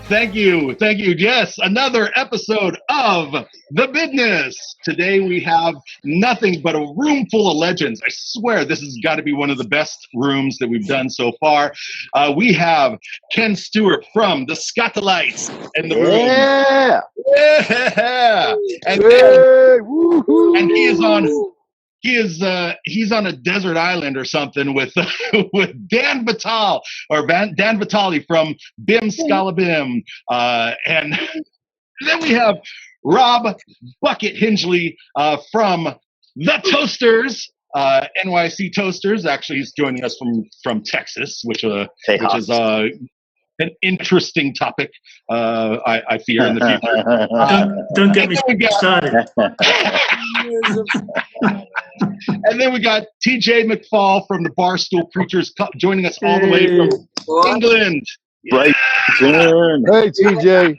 Thank you. Thank you. Yes, another episode of the Bidness. Today we have nothing but a room full of legends. I swear this has got to be one of the best rooms that we've done so far. We have Ken Stewart from the Skatalites in the room. Yeah. And he is on he's on a desert island or something with with Dan Vitale Dan Vitale from Bim Skala Bim, and then we have Rob Bucket Hingley from the Toasters, NYC Toasters. Actually, he's joining us from Texas, which is an interesting topic. I fear in the future. Don't get me started. And then we got TJ McFaull from the Barstool Preachers joining us all the way from England. Right. Hey, TJ.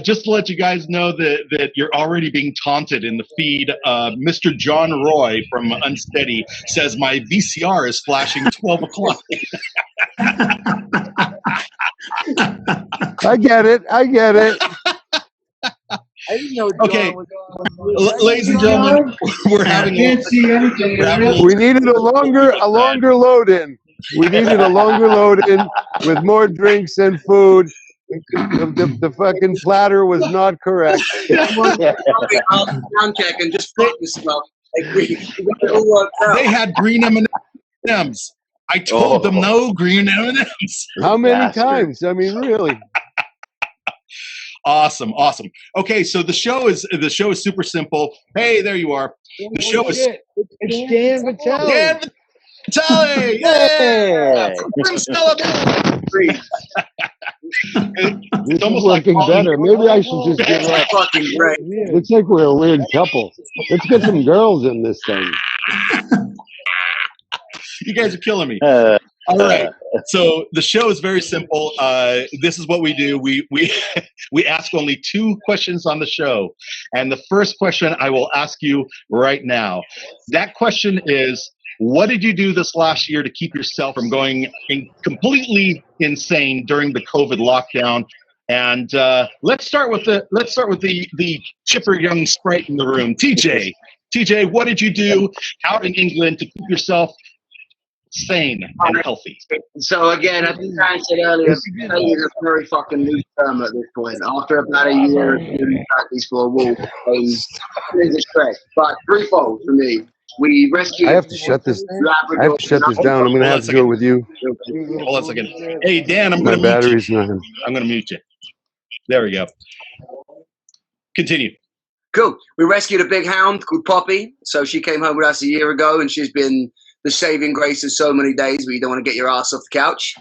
Just to let you guys know that you're already being taunted in the feed. Mr. John Roy from Unsteady says my VCR is flashing 12 o'clock. I get it. I didn't know Okay, ladies and gentlemen, we're having. We needed a longer load-in. With more drinks and food. The fucking platter was not correct. I'll sound check and just focus stuff. They had green M&Ms. I told them no green M&Ms. How many times? I mean, really. Awesome. Okay, so the show is super simple. Hey, there you are. The show is. It's Dan Vitale. Dan Vitale! Yeah! Bim Skala Bim! It's almost like better. Maybe I should just give up. Fucking great. Looks like we're a weird couple. Let's get some girls in this thing. You guys are killing me. All right. So the show is very simple. This is what we do. We ask only 2 questions on the show. And the first question I will ask you right now. That question is, what did you do this last year to keep yourself from going completely insane during the COVID lockdown? And let's start with the chipper young sprite in the room. TJ, what did you do out in England to keep yourself sane and healthy? So again, I think I said earlier, failure is a very fucking loose term at this point. After about a year of doing practice for a wolf, it's a stretch. But threefold for me. We rescued. I have to shut this down. I'm gonna have to go with you. Hold on a second. Hey Dan, I'm My gonna battery's not. I'm gonna mute you. There we go. Continue. Cool. We rescued a big hound called Poppy. So she came home with us a year ago, and she's been the saving grace of so many days where you don't want to get your ass off the couch.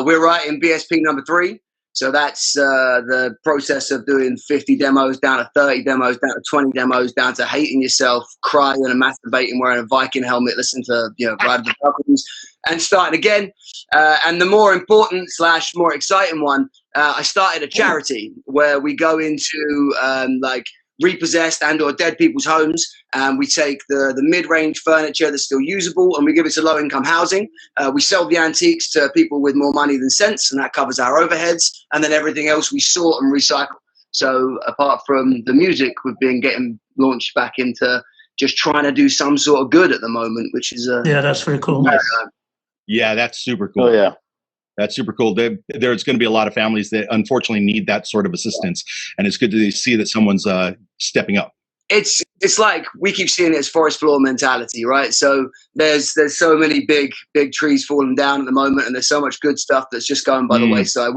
We're writing BSP number 3. So that's the process of doing 50 demos, down to 30 demos, down to 20 demos, down to hating yourself, crying and masturbating, wearing a Viking helmet, listening to, Ride the Falcons, and starting again. And the more important / more exciting one, I started a charity where we go into repossessed and or dead people's homes, and we take the mid-range furniture that's still usable and we give it to low-income housing. We sell the antiques to people with more money than sense, and that covers our overheads, and then everything else we sort and recycle. So apart from the music, we've been getting launched back into just trying to do some sort of good at the moment, which is that's very cool. Yeah, that's super cool. Oh yeah. That's super cool. There's going to be a lot of families that unfortunately need that sort of assistance, and it's good to see that someone's stepping up. It's like we keep seeing it as forest floor mentality, right? So there's so many big trees falling down at the moment, and there's so much good stuff that's just going by the wayside.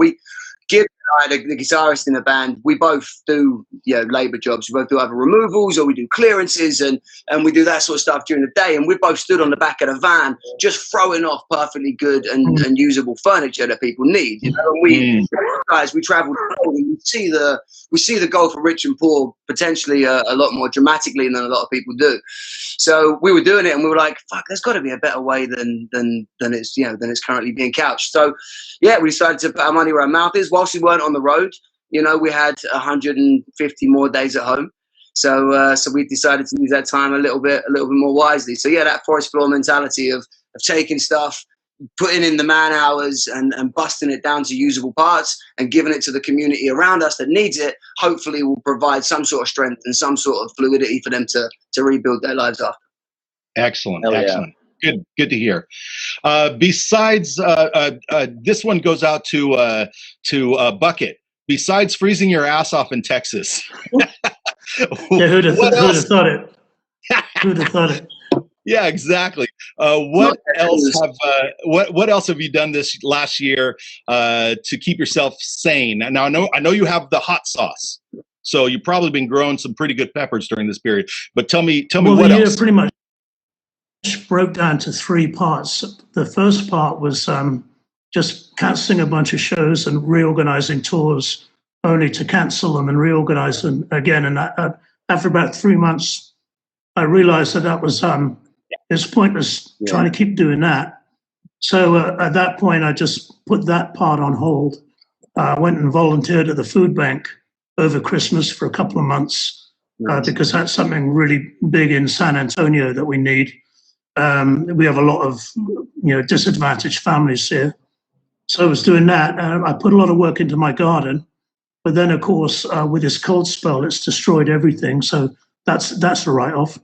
The guitarist in the band, we both do labor jobs. We both do either removals or we do clearances, and we do that sort of stuff during the day. And we both stood on the back of the van just throwing off perfectly good and usable furniture that people need. And we travel and we see the goal for rich and poor potentially a lot more dramatically than a lot of people do. So we were doing it and we were like, fuck, there's got to be a better way than it's currently being couched. So yeah, we decided to put our money where our mouth is. Whilst we weren't on the road, we had 150 more days at home. So we decided to use that time a little bit more wisely. So yeah, that forest floor mentality of taking stuff, putting in the man hours and busting it down to usable parts and giving it to the community around us that needs it, hopefully will provide some sort of strength and some sort of fluidity for them to rebuild their lives after. Excellent. Hell yeah. Excellent. Good to hear. Besides, this one goes out to Bucket. Besides freezing your ass off in Texas, Yeah, who'd have what else? thought it? Who'd have thought it? Yeah, exactly. What else have you done this last year to keep yourself sane? Now I know you have the hot sauce, so you've probably been growing some pretty good peppers during this period. But tell me Well, what the year else? pretty much broke down to 3 parts. The first part was just cancelling a bunch of shows and reorganizing tours, only to cancel them and reorganize them again. And after about 3 months, I realized that was it's pointless trying to keep doing that. So at that point, I just put that part on hold. I went and volunteered at the food bank over Christmas for a couple of months because that's something really big in San Antonio that we need. We have a lot of disadvantaged families here. So I was doing that. I put a lot of work into my garden. But then, of course, with this cold spell, it's destroyed everything. So that's a write-off.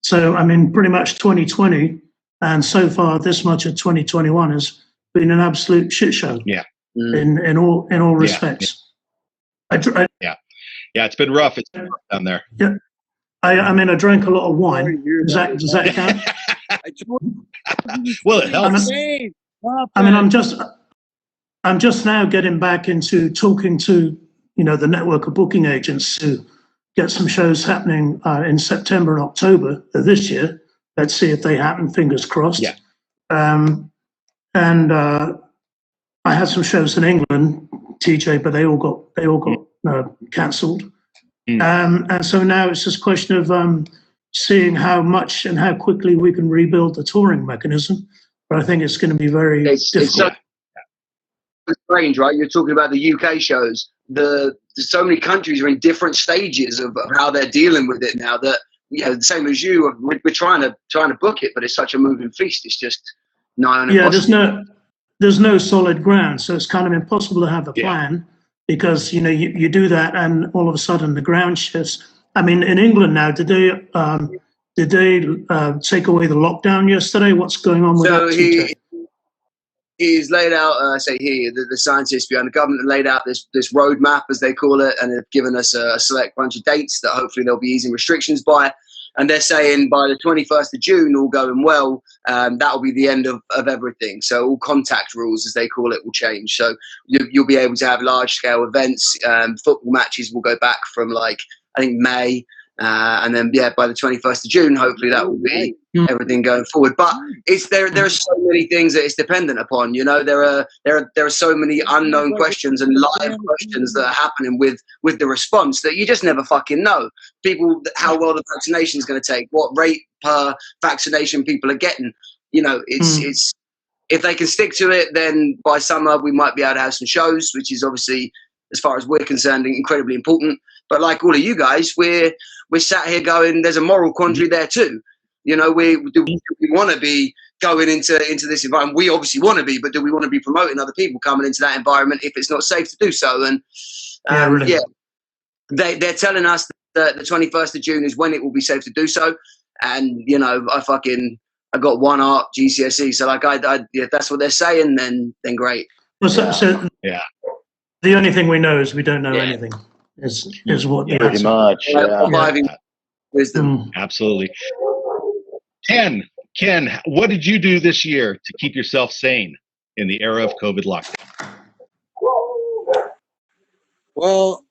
So, I mean, pretty much 2020 and so far this much of 2021 has been an absolute shit show. Yeah. In all respects. Yeah, it's been rough. It's been rough down there. Yeah. I mean, I drank a lot of wine. Does that count? Well, it helps. I mean, I'm just now getting back into talking to the network of booking agents to get some shows happening in September and October of this year. Let's see if they happen. Fingers crossed. Yeah. And I had some shows in England, TJ, but they all got cancelled. And so now it's just a question of seeing how much and how quickly we can rebuild the touring mechanism. But I think it's going to be very difficult. It's strange, right? You're talking about the UK shows. So many countries are in different stages of how they're dealing with it now. That the same as you, we're trying to book it, but it's such a moving feast. It's just there's no solid ground, so it's kind of impossible to have a plan because you do that and all of a sudden the ground shifts. I mean, in England now, did they take away the lockdown yesterday? What's going on with that? He's laid out, the scientists behind the government have laid out this roadmap, as they call it, and have given us a select bunch of dates that hopefully they'll be easing restrictions by. And they're saying by the 21st of June, all going well, that will be the end of everything. So all contact rules, as they call it, will change. So you'll be able to have large-scale events. Football matches will go back from, I think, May. And then, by the 21st of June, hopefully that will be everything going forward. But there are so many things that it's dependent upon. There are so many unknown questions and live questions that are happening with the response that you just never fucking know. People, how well the vaccination is going to take, what rate per vaccination people are getting. It's if they can stick to it, then by summer we might be able to have some shows, which is obviously, as far as we're concerned, incredibly important. But like all of you guys, we're sat here going, there's a moral quandary there too. We want to be going into this environment? We obviously want to be, but do we want to be promoting other people coming into that environment if it's not safe to do so? And they're telling us that the 21st of June is when it will be safe to do so. And I got 1 art GCSE, so if that's what they're saying, then great. Well, so the only thing we know is we don't know anything. Is what pretty much. Wisdom. Absolutely. Ken, what did you do this year to keep yourself sane in the era of COVID lockdown? Well,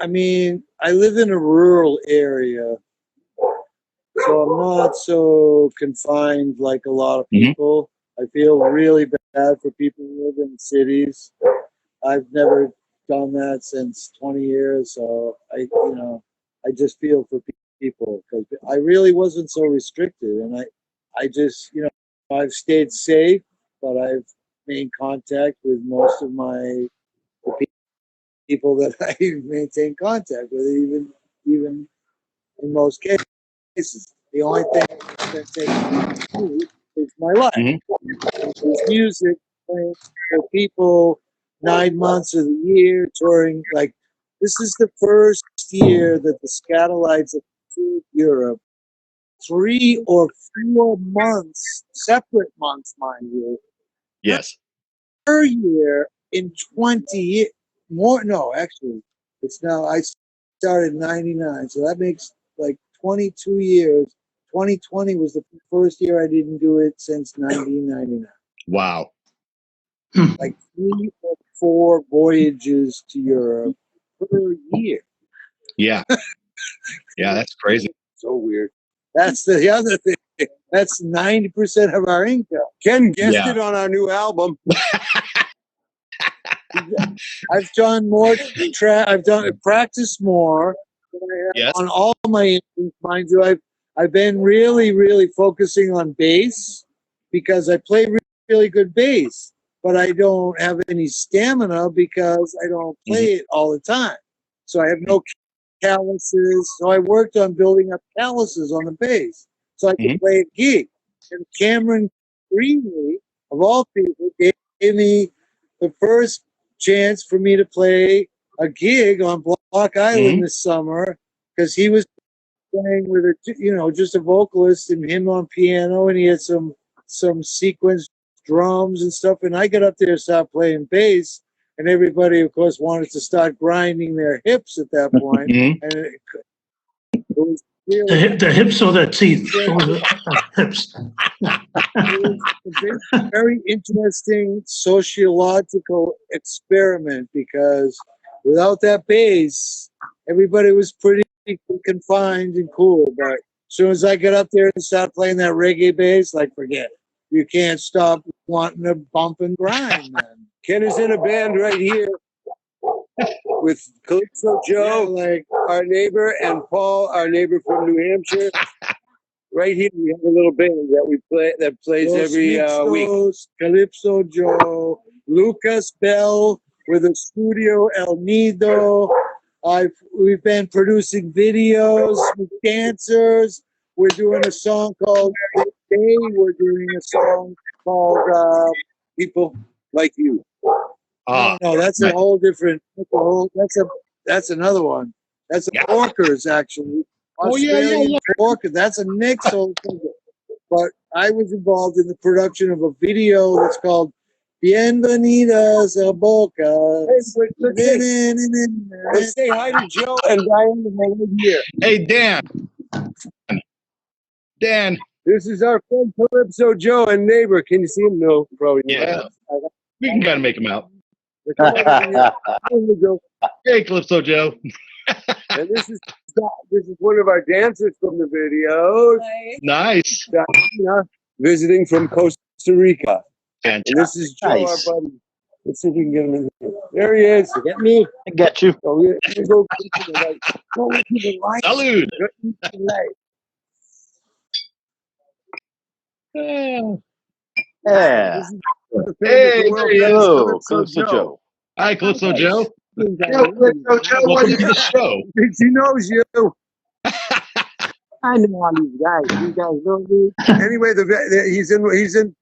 I mean, I live in a rural area, so I'm not so confined like a lot of people. I feel really bad for people who live in cities. I've never done that since 20 years, so I just feel for people because I really wasn't so restricted, and I just I've stayed safe, but I've made contact with most of the people that I maintain contact with, even in most cases. The only thing that takes is my life. It's music playing for people 9 months of the year, touring. Like, this is the first year that the Skatalites have toured Europe. 3 or 4 months, separate months, mind you, Yes. per year in 20 years. More, no, actually, it's now, I started in 99, so that makes like 22 years. 2020 was the first year I didn't do it since 1999. Wow. Like 3 or 4 voyages to Europe per year. Yeah. Yeah, that's crazy. So weird. That's the other thing. That's 90% of our income. Ken guessed Yeah. it on our new album. I've done more. I've done practice more Yes. on all my instruments. Mind you, I've been really focusing on bass because I play really good bass, but I don't have any stamina because I don't play it all the time. So I have no calluses. So I worked on building up calluses on the bass so I could play a gig. And Cameron Greenlee, of all people, gave me the first chance for me to play a gig on Block Island this summer because he was playing with just a vocalist and him on piano, and he had some sequence drums and stuff. And I got up there and started playing bass, and everybody, of course, wanted to start grinding their hips at that point. And it was really The hips or the teeth? Or the hips. it was a very interesting sociological experiment because without that bass, everybody was pretty confined and cool. But as soon as I got up there and started playing that reggae bass, like, forget it. You can't stop wanting to bump and grind, man. Ken is in a band right here with Calypso Joe, our neighbor, and Paul, our neighbor from New Hampshire. Right here, we have a little band that we play that plays Los every week. Mixtos, Calypso Joe, Lucas Bell with a studio El Nido. We've been producing videos with dancers. We're doing a song called Day. We're doing a song called People Like You. No, that's a whole different. That's another one. That's a Porkers, actually. Australian Porker. That's a mix. But I was involved in the production of a video that's called Bienvenidas a Boca. Let's say hi to Joe and Diane right here. Hey, Dan. Dan. This is our friend Calypso Joe and neighbor. Can you see him? No, probably not. Yeah. We can kind of make him out. Hey, Calypso Joe. And this is one of our dancers from the videos. Nice. Diana, visiting from Costa Rica. Fantastic. And this is Joe, our buddy. Let's see if we can get him in here. There he is. You get me? I get you. So we're going to go to the right. Go to the right. Salud. Go to the right. Yeah. Hey, Hello, Calypso Joe. Hi, Calypso Joe. Calypso Joe, Welcome to the show. He knows you. I know all these guys. You guys know me. Anyway, he's in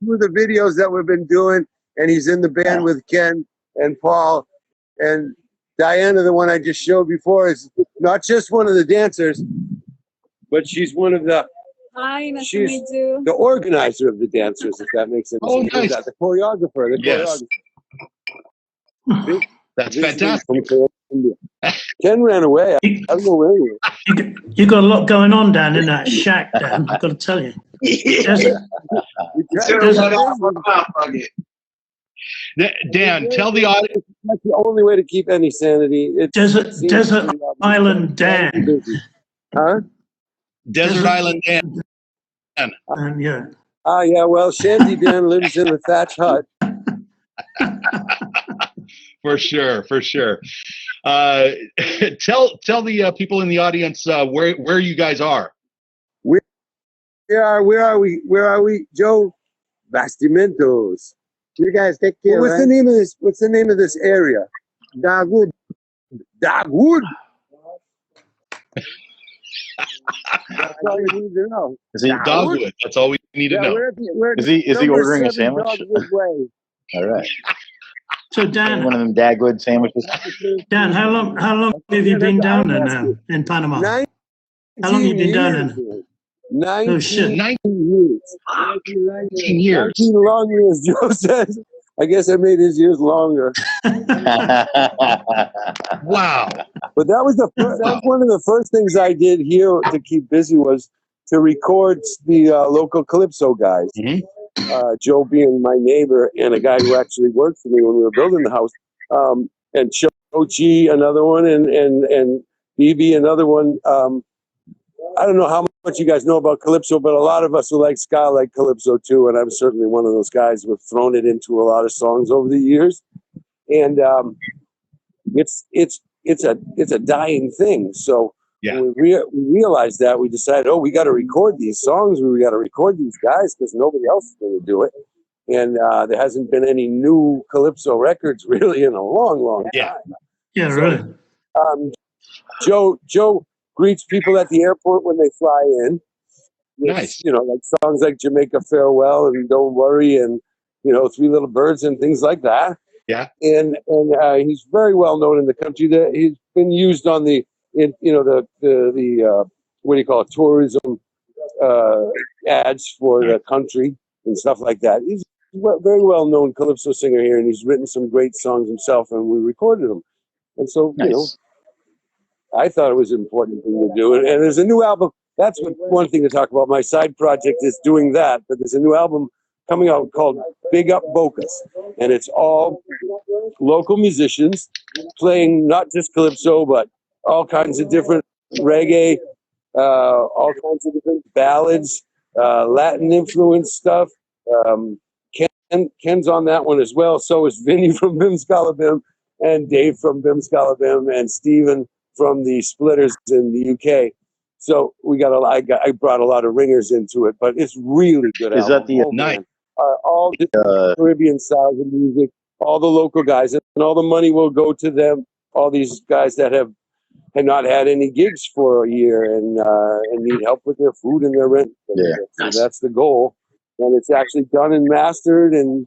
two of the videos that we've been doing, and he's in the band with Ken and Paul. And Diana, the one I just showed before, is not just one of the dancers, but she's one of the. Hi, nice to meet you. The organizer of the dancers, if that makes sense. Oh, nice. The choreographer. Yes. That's fantastic. Ken ran away. I don't know where he was. You got a lot going on down in that shack, Dan. I've got to tell you. Dan, tell the audience. That's the only way to keep any sanity. Desert Island Dan. Huh? Desert Island Dan. Yeah. Yeah, well, Shanty Dan lives in a thatch hut. For sure. Tell the people in the audience where you guys are. Where are we? Joe? Bastimentos. You guys take care. What's the name of this? What's the name of this area? Dogwood. Dogwood. That's all you need to know. Is he Dogwood. That's all we need to Yeah, know. we're is he number ordering a 7 sandwich? Dogwood Way. All right. So Dan, One of them Dagwood sandwiches. Dan, how long have you been down there now in Panama? 19 How long have you been down years, there? man. 19 Oh shit! 19 years. 19 long years, Joe says. I guess I made his years longer. Wow. But that was that's one of the first things I did here to keep busy was to record the local Calypso guys. Joe being my neighbor and a guy who actually worked for me when we were building the house. And Chochi, another one, and BB, another one. I don't know how much you guys know about Calypso, but a lot of us who like ska like Calypso too, and I'm certainly one of those guys who have thrown it into a lot of songs over the years. And it's a dying thing. So when we realized that, we decided, we got to record these songs. We got to record these guys because nobody else is going to do it. And there hasn't been any new Calypso records really in a long time. Yeah, So, really. Joe greets people at the airport when they fly in. Nice. Like songs like Jamaica Farewell and Don't Worry and, Three Little Birds and things like that. Yeah. And he's very well known in the country. That he's been used on the what do you call it, tourism ads for the country and stuff like that. He's a very well known Calypso singer here, and he's written some great songs himself, and we recorded them. And so, I thought it was an important thing to do. And there's a new album. That's one thing to talk about. My side project is doing that, but there's a new album coming out called Big Up Bocas, and it's all local musicians playing not just Calypso, but all kinds of different reggae, all kinds of different ballads, Latin influence stuff. Ken's on that one as well. So is Vinny from Bim Skala Bim, and Dave from Bim Skala Bim, and Stephen from the Splitters in the UK. So we got I brought a lot of ringers into it, but it's really good. Is that the night? All the Caribbean styles of music, all the local guys, and all the money will go to them. All these guys that have not had any gigs for a year and need help with their food and their rent. So that's the goal, and it's actually done and mastered, and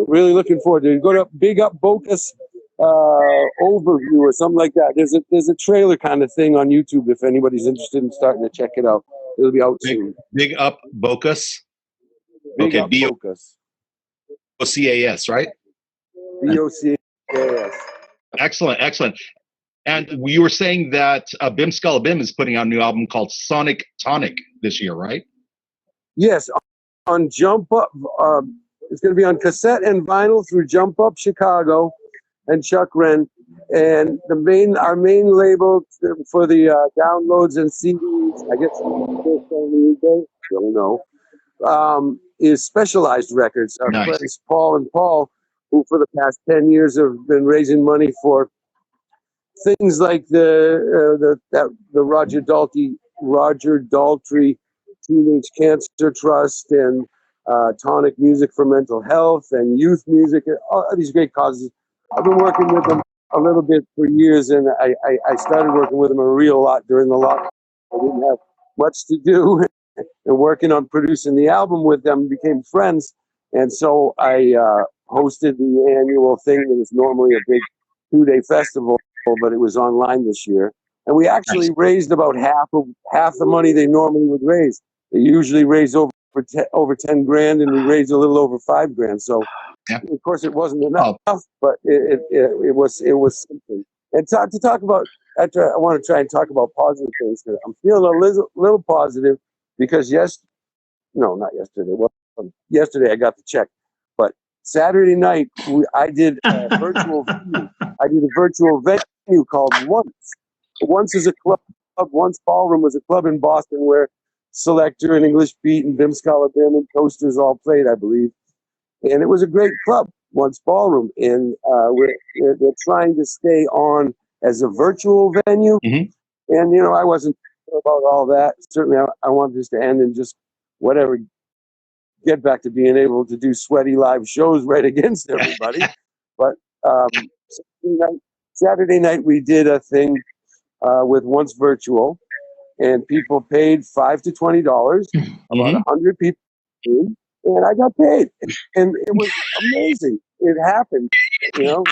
really looking forward to it. Go to Big Up Bocas overview or something like that. There's a trailer kind of thing on YouTube if anybody's interested in starting to check it out. It'll be out soon. Big Up Bocas. Big Up Bocas. BOCAS, right? BOCAS. Excellent. And you were saying that Bim Skala Bim is putting out a new album called Sonic Tonic this year, right? Yes, on Jump Up. It's going to be on cassette and vinyl through Jump Up Chicago and Chuck Wren. And our main label for the downloads and CDs, I guess don't know, is Specialized Records. Our friends Paul and Paul, who for the past 10 years have been raising money for things like the Roger Daltrey Teenage Cancer Trust and Tonic Music for Mental Health and Youth Music, and all these great causes. I've been working with them a little bit for years, and I started working with them a real lot during the lockdown. I didn't have much to do, and working on producing the album with them, became friends, and so I hosted the annual thing that is normally a big 2-day festival, but it was online this year, and we actually raised about half the money they normally would raise. They usually raise over 10 grand, and we raised a little over $5 grand. So, of course, it wasn't enough, but it was something. And to talk about, I want to try and talk about positive things. I'm feeling a little positive because not yesterday. Well, yesterday I got the check, but Saturday night I did a virtual venue. I did a virtual venue called Once. Once is a club. Once Ballroom was a club in Boston where Selector and English Beat and Bim Skala Bim and Toasters all played, I believe. And it was a great club, Once Ballroom. And we're trying to stay on as a virtual venue. Mm-hmm. And, I wasn't sure about all that. Certainly, I wanted this to end and just whatever, get back to being able to do sweaty live shows right against everybody. But Saturday night we did a thing with Once Virtual. and people paid $5 to $20. About 100 people paid, and I got paid, and it was amazing. It happened, you know.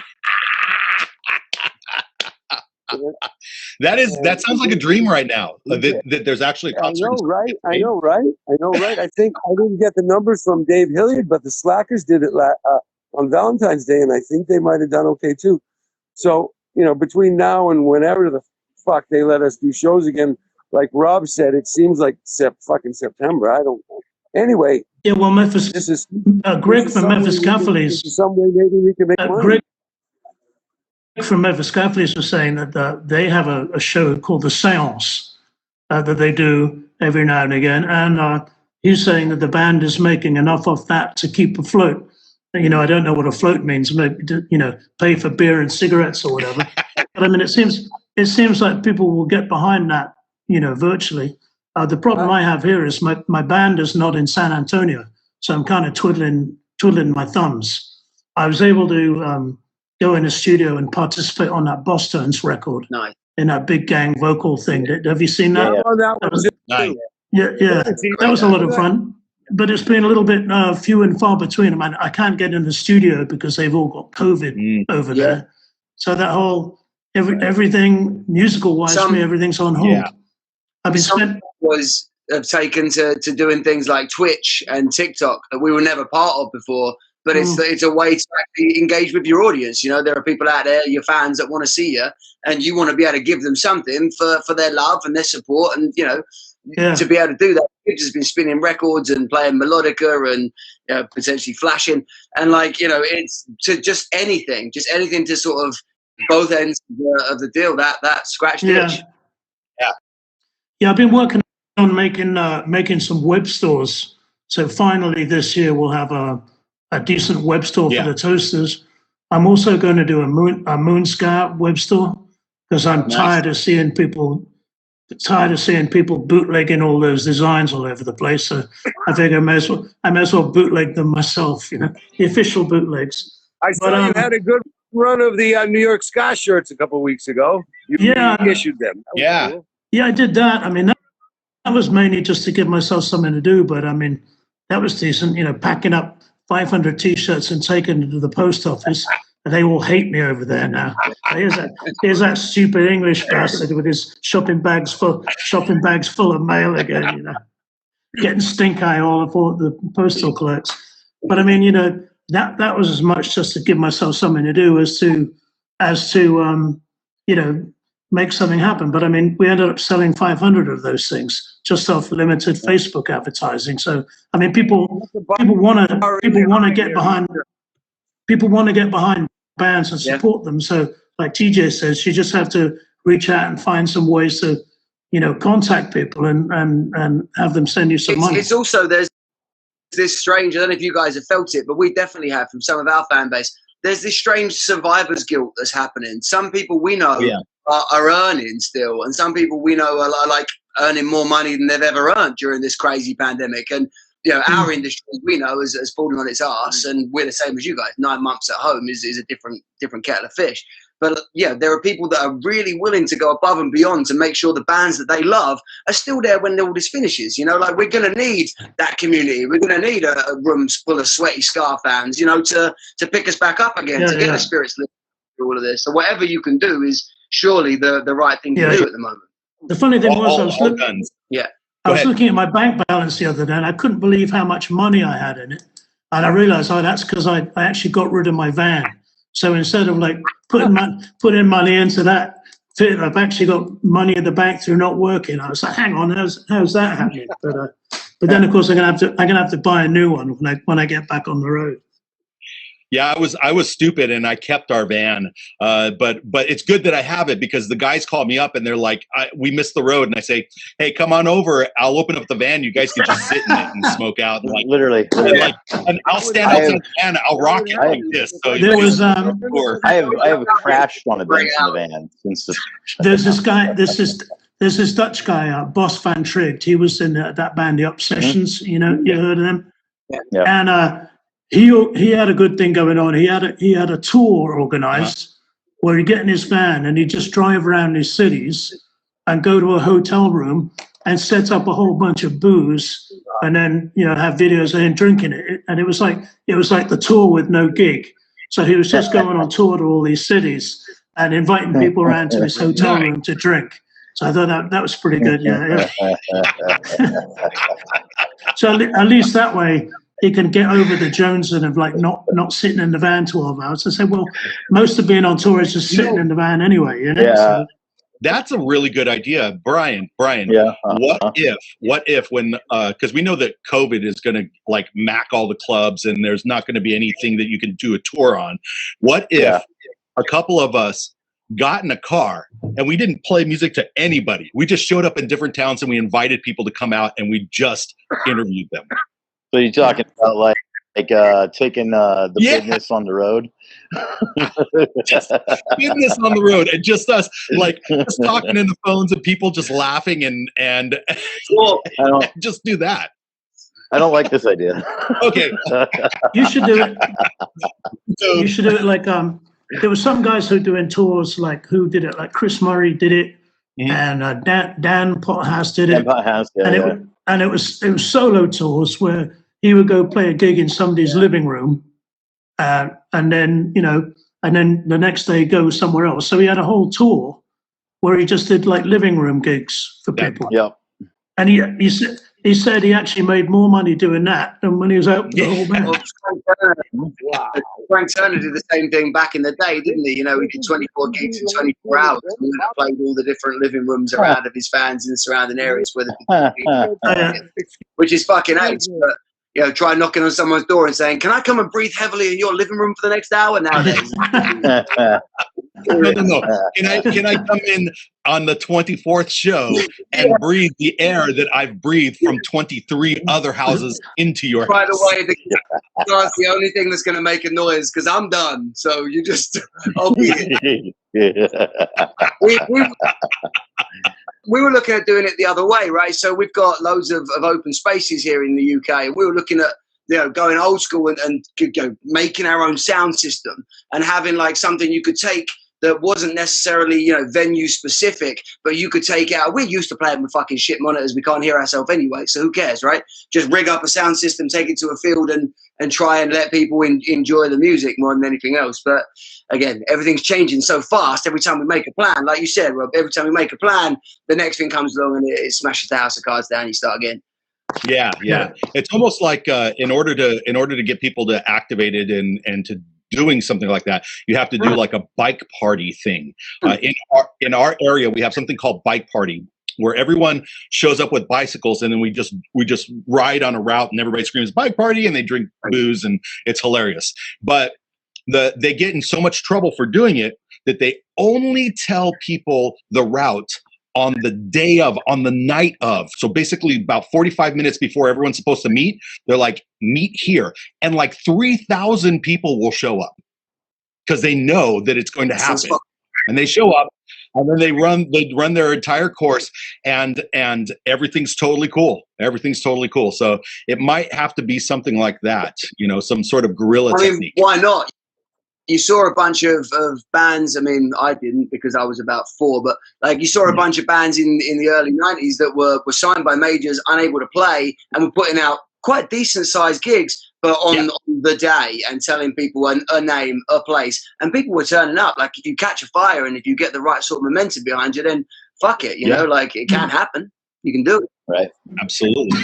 That sounds like a dream right now. That there's actually a concert. I know, right? I think I didn't get the numbers from Dave Hilliard, but the Slackers did it on Valentine's Day, and I think they might have done okay too. So, you know, between now and whenever the fuck they let us do shows again, like Rob said, it seems like fucking September. I don't know. Anyway. Yeah, well, Greg from Mephistopheles. Some way maybe we can make money. Greg from Mephistopheles was saying that they have a show called The Seance that they do every now and again. And he's saying that the band is making enough of that to keep afloat. You know, I don't know what afloat means, maybe, you know, pay for beer and cigarettes or whatever. But I mean, it seems like people will get behind that, you know, virtually. The problem I have here is my band is not in San Antonio, so I'm kind of twiddling my thumbs. I was able to go in the studio and participate on that Boston's record. Nice. In that big gang vocal thing. Have you seen that? Nice. Yeah. That was a lot of fun. But it's been a little bit few and far between. I mean, I can't get in the studio because they've all got COVID over there. So that whole everything musical-wise, everything's on hold. Yeah. Have taken to doing things like Twitch and TikTok that we were never part of before. But it's a way to actually engage with your audience. You know, there are people out there, your fans, that want to see you, and you want to be able to give them something for their love and their support. And, you know, to be able to do that, you've just been spinning records and playing melodica and, you know, potentially flashing. And, like, you know, it's to just anything to sort of both ends of the deal, that scratch the itch. Yeah, I've been working on making some web stores. So finally this year we'll have a decent web store for the Toasters. I'm also going to do a Moon Scout web store because I'm tired of seeing people bootlegging all those designs all over the place. So I think I may as well bootleg them myself. You know, the official bootlegs. I saw you had a good run of the New York Ska shirts a couple of weeks ago. You issued them. Cool. Yeah, I did that. I mean, that was mainly just to give myself something to do. But I mean, that was decent. You know, packing up 500 T-shirts and taking them to the post office. They all hate me over there now. Here's that stupid English bastard with his shopping bags full of mail again. You know, getting stink eye all of the postal clerks. But I mean, you know, that was as much just to give myself something to do as to you know, make something happen. But I mean, we ended up selling 500 of those things just off limited Facebook advertising. So I mean, people want to get behind bands and support them. So like TJ says, you just have to reach out and find some ways to, you know, contact people and have them send you some money. It's also, there's this strange, I don't know if you guys have felt it, but we definitely have from some of our fan base. There's this strange survivor's guilt that's happening. Some people we know are earning still, and some people we know are like earning more money than they've ever earned during this crazy pandemic. And, you know, our industry, we know, has fallen on its arse, and we're the same as you guys. 9 months at home is a different kettle of fish. But yeah, there are people that are really willing to go above and beyond to make sure the bands that they love are still there when all this finishes. You know, like, we're going to need that community. We're going to need a room full of sweaty Ska fans, you know, to pick us back up again, to get the spirits lifted through all of this. So whatever you can do is surely the right thing to do at the moment. The funny thing was, I was looking at my bank balance the other day, and I couldn't believe how much money I had in it. And I realized, that's because I actually got rid of my van. So instead of like putting money into that, I've actually got money in the bank through not working. I was like, hang on, how's that happening? But then of course I'm gonna have to buy a new one when I get back on the road. Yeah, I was stupid and I kept our van, but it's good that I have it because the guys call me up and they're like, we missed the road, and I say, hey, come on over. I'll open up the van. You guys can just sit in it and smoke out. And like, literally. And I'll stand outside the van. I'll rock it like this. So there was I have crashed on a bench in the van since there's this guy. There's this Dutch guy, Bos van Trigt. He was in that band, the Obsessions. You know, you heard of them? Yeah. And he had a good thing going on. He had a tour organized where he'd get in his van and he'd just drive around these cities and go to a hotel room and set up a whole bunch of booze, and then have videos of him drinking it. And it was like the tour with no gig. So he was just going on tour to all these cities and inviting people around to his hotel room to drink. So I thought that was pretty good. Yeah. So at least that way he can get over the jonesing of like not sitting in the van 12 hours. I said, well, most of being on tour is just sitting in the van anyway. Yeah. So, that's a really good idea, Brian. Yeah. What if when because we know that COVID is going to like mac all the clubs and there's not going to be anything that you can do a tour on. What if a couple of us got in a car and we didn't play music to anybody? We just showed up in different towns and we invited people to come out and we just interviewed them. So you're talking about like taking the business on the road? Just business on the road and just us like just talking in the phones and people just laughing and just do that. I don't like this idea. Okay. you should do it. You should do it like there were some guys who doing tours like who did it, like Chris Murray did it, and Dan Pothouse did it. And it was solo tours where he would go play a gig in somebody's living room, and then the next day go somewhere else. So he had a whole tour where he just did like living room gigs for people. Yeah. And he said he actually made more money doing that than when he was out with the whole band. Frank Turner did the same thing back in the day, didn't he? He did 24 gigs in 24 hours. And he played all the different living rooms around of his fans in the surrounding areas, which is fucking ace. But try knocking on someone's door and saying, "Can I come and breathe heavily in your living room for the next hour?" Nowadays, no. Can I come in on the 24th show and breathe the air that I've breathed from 23 other houses into your house? By the way, that's the only thing that's going to make a noise because I'm done. So you just, I'll be here. We were looking at doing it the other way, right? So we've got loads of open spaces here in the UK. We were looking at, going old school and making our own sound system and having like something you could take that wasn't necessarily, venue specific, but you could take out. We're used to playing with fucking shit monitors. We can't hear ourselves anyway, so who cares, right? Just rig up a sound system, take it to a field and try and let people enjoy the music more than anything else. But again, everything's changing so fast. Every time we make a plan, like you said, Rob, every time we make a plan, the next thing comes along and it smashes the house of cards down. You start again. Yeah. It's almost like in order to get people to activate it and to doing something like that, you have to do like a bike party thing. In our area, we have something called Bike Party, where everyone shows up with bicycles and then we just ride on a route and everybody screams "Bike Party" and they drink booze and it's hilarious. But they get in so much trouble for doing it that they only tell people the route on the night of. So basically about 45 minutes before everyone's supposed to meet, they're like, meet here. And like 3,000 people will show up because they know that it's going to happen. And they show up and then they run their entire course and everything's totally cool. Everything's totally cool. So it might have to be something like that, some sort of guerrilla technique. Why not? You saw a bunch of bands. I mean, I didn't because I was about 4, but like you saw a bunch of bands in the early 90s that were signed by majors, unable to play, and were putting out quite decent sized gigs, but on the day and telling people a name, a place, and people were turning up. Like if you catch a fire and if you get the right sort of momentum behind you, then fuck it, you know, like it can happen. You can do it. Right. Absolutely.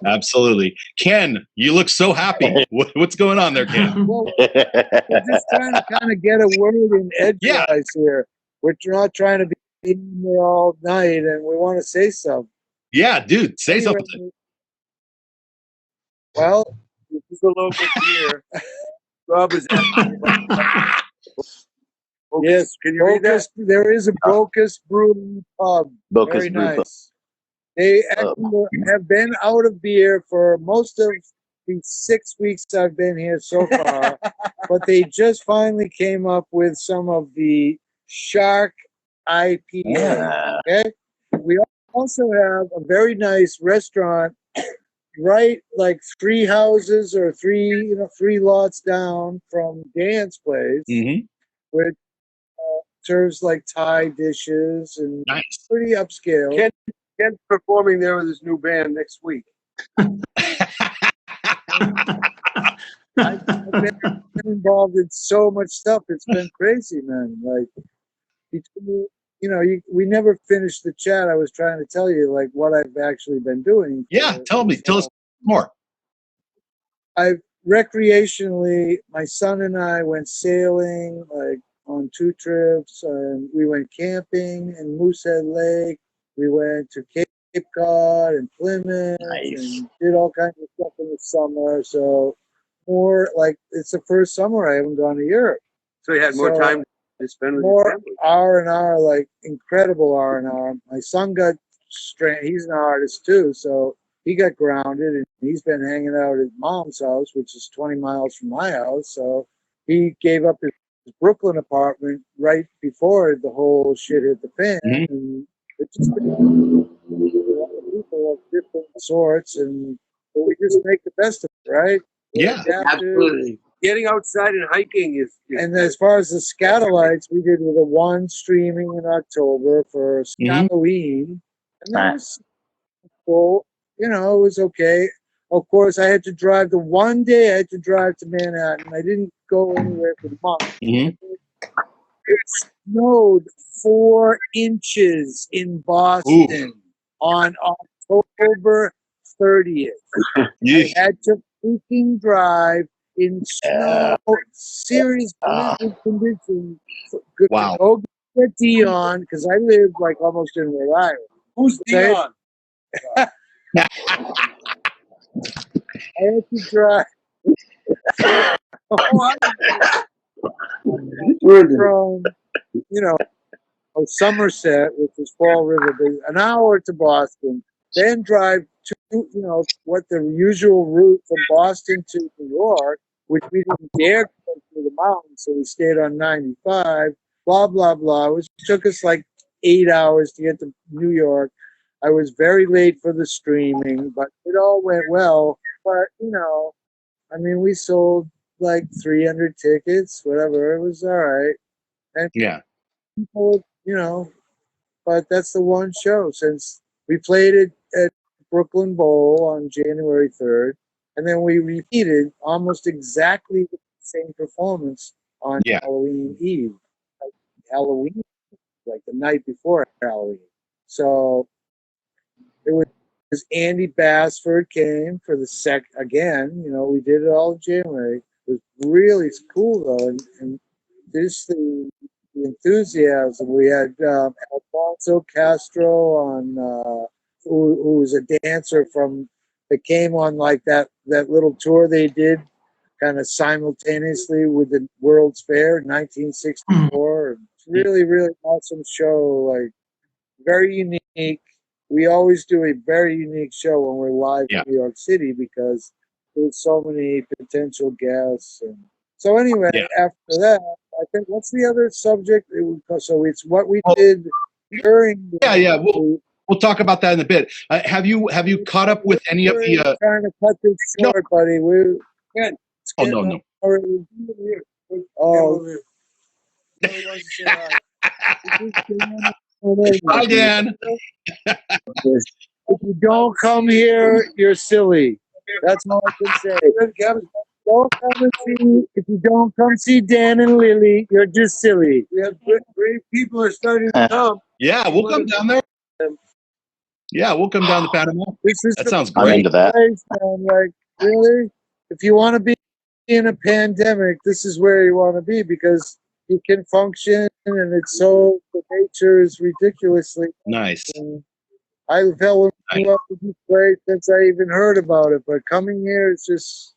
Absolutely. Ken, you look so happy. What's going on there, Ken? Well, we're just trying to kind of get a word in edgewise here. We're not trying to be in there all night, and we want to say something. Yeah, dude, say something. Well, this is a local beer. Rob is yes, can you read that? There is a Bocas Brewing Pub. Very nice. They actually have been out of beer for most of the 6 weeks I've been here so far, but they just finally came up with some of the Shark IPA. Yeah. Okay, we also have a very nice restaurant, right, like 3 houses or 3 lots down from Dan's place, which serves like Thai dishes and Nice. pretty upscale. Ken's performing there with his new band next week. I've been involved in so much stuff. It's been crazy, man. Like, we never finished the chat. I was trying to tell you, like, what I've actually been doing. Yeah, tell us more. I've recreationally, my son and I went sailing, like, on 2 trips, and we went camping in Moosehead Lake. We went to Cape Cod and Plymouth and did all kinds of stuff in the summer. So more like it's the first summer I haven't gone to Europe. So you had more time to spend with more your family. R&R, like incredible R&R. My son got he's an artist too, so he got grounded and he's been hanging out at mom's house, which is 20 miles from my house. So he gave up his Brooklyn apartment right before the whole shit hit the fan. And it's just been people of different sorts, and but we just make the best of it, right? Yeah, absolutely. Getting outside and hiking is And as far as the Skatalites, we did with a one streaming in October for Halloween, and that was cool. You know, it was okay. Of course, I had to drive the one day I had to drive to Manhattan. I didn't go anywhere for months. It snowed 4 inches in Boston on October 30th. I had to freaking drive in snow, serious blizzard conditions. Wow. Go get Dion, because I live like almost in Rhode Island. Who's Dion? I had to drive from, Somerset, which is Fall River, an hour to Boston, then drive to, what the usual route from Boston to New York, which we didn't dare go through the mountains, so we stayed on 95, blah, blah, blah. It took us like 8 hours to get to New York. I was very late for the streaming, but it all went well. But, we sold like 300 tickets, whatever. It was all right. And people, but that's the one show since we played it at Brooklyn Bowl on January 3rd. And then we repeated almost exactly the same performance on Halloween Eve. Like Halloween, like the night before Halloween. So it was Andy Bassford came for the again. We did it all in January. It was really cool though, and this the enthusiasm. We had Alfonso Castro on, who was a dancer that came on like that little tour they did, kind of simultaneously with the World's Fair in 1964. It's really, really awesome show. Like very unique. We always do a very unique show when we're live in New York City because there's so many potential guests. And so anyway, after that, I think what's the other subject? So it's what we did during. We'll talk about that in a bit. Have you caught up with any of the? Trying to cut this short, buddy. No. Hi, Dan. If you don't come here, you're silly. That's all I can say. If you don't come see Dan and Lily, you're just silly. We have great people are starting to come. Yeah, we'll come down there. Yeah, we'll come down to Panama. That sounds great. I'm into that. Like, really? If you want to be in a pandemic, this is where you want to be because you can function and it's so, the nature is ridiculously nice. I fell in love with this place since I even heard about it, but coming here, it's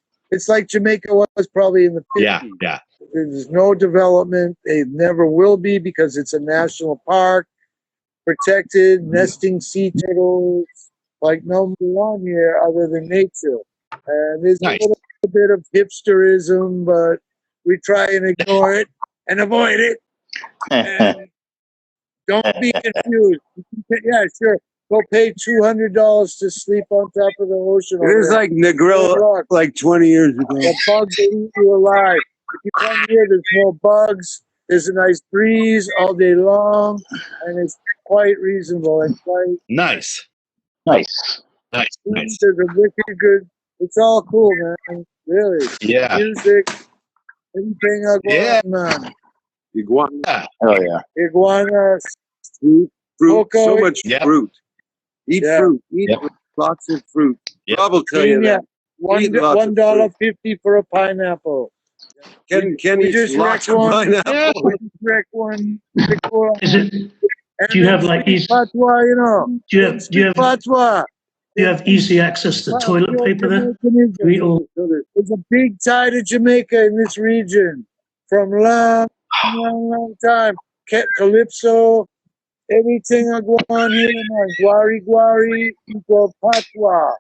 like Jamaica was probably in the 50s. Yeah. There's no development. It never will be because it's a national park, protected, nesting sea turtles, like no one here other than nature. And there's a little bit of hipsterism, but we try and ignore it and avoid it. And don't be confused. Yeah, sure. Go pay $200 to sleep on top of the ocean. It was like Negrilla like 20 years ago. The bugs will eat you alive. If you come here, there's more bugs. There's a nice breeze all day long, and it's quite reasonable and quite Nice. Nice. Nice. There's a wicked good. It's all cool, man. Really. Yeah. Music, everything I Yeah. want, man. Iguana. Oh yeah. Iguanas. Fruit. Cocoa. So much Yep. fruit. Eat Yeah. fruit. Eat Yep. lots of fruit. Yep. Rob will tell you Yeah. that. Eat lots of $1.50 for a pineapple. Ken we eats just lots wrecked of one. pineapple. We just wrecked one. Is it? Do you have like easy? Fatwa, you know. Do you have Fatwa. do you have easy access to toilet paper there? There's a big tide of Jamaica in this region from long time. Calypso, everything I go on here, man. Guari, equal Patwa.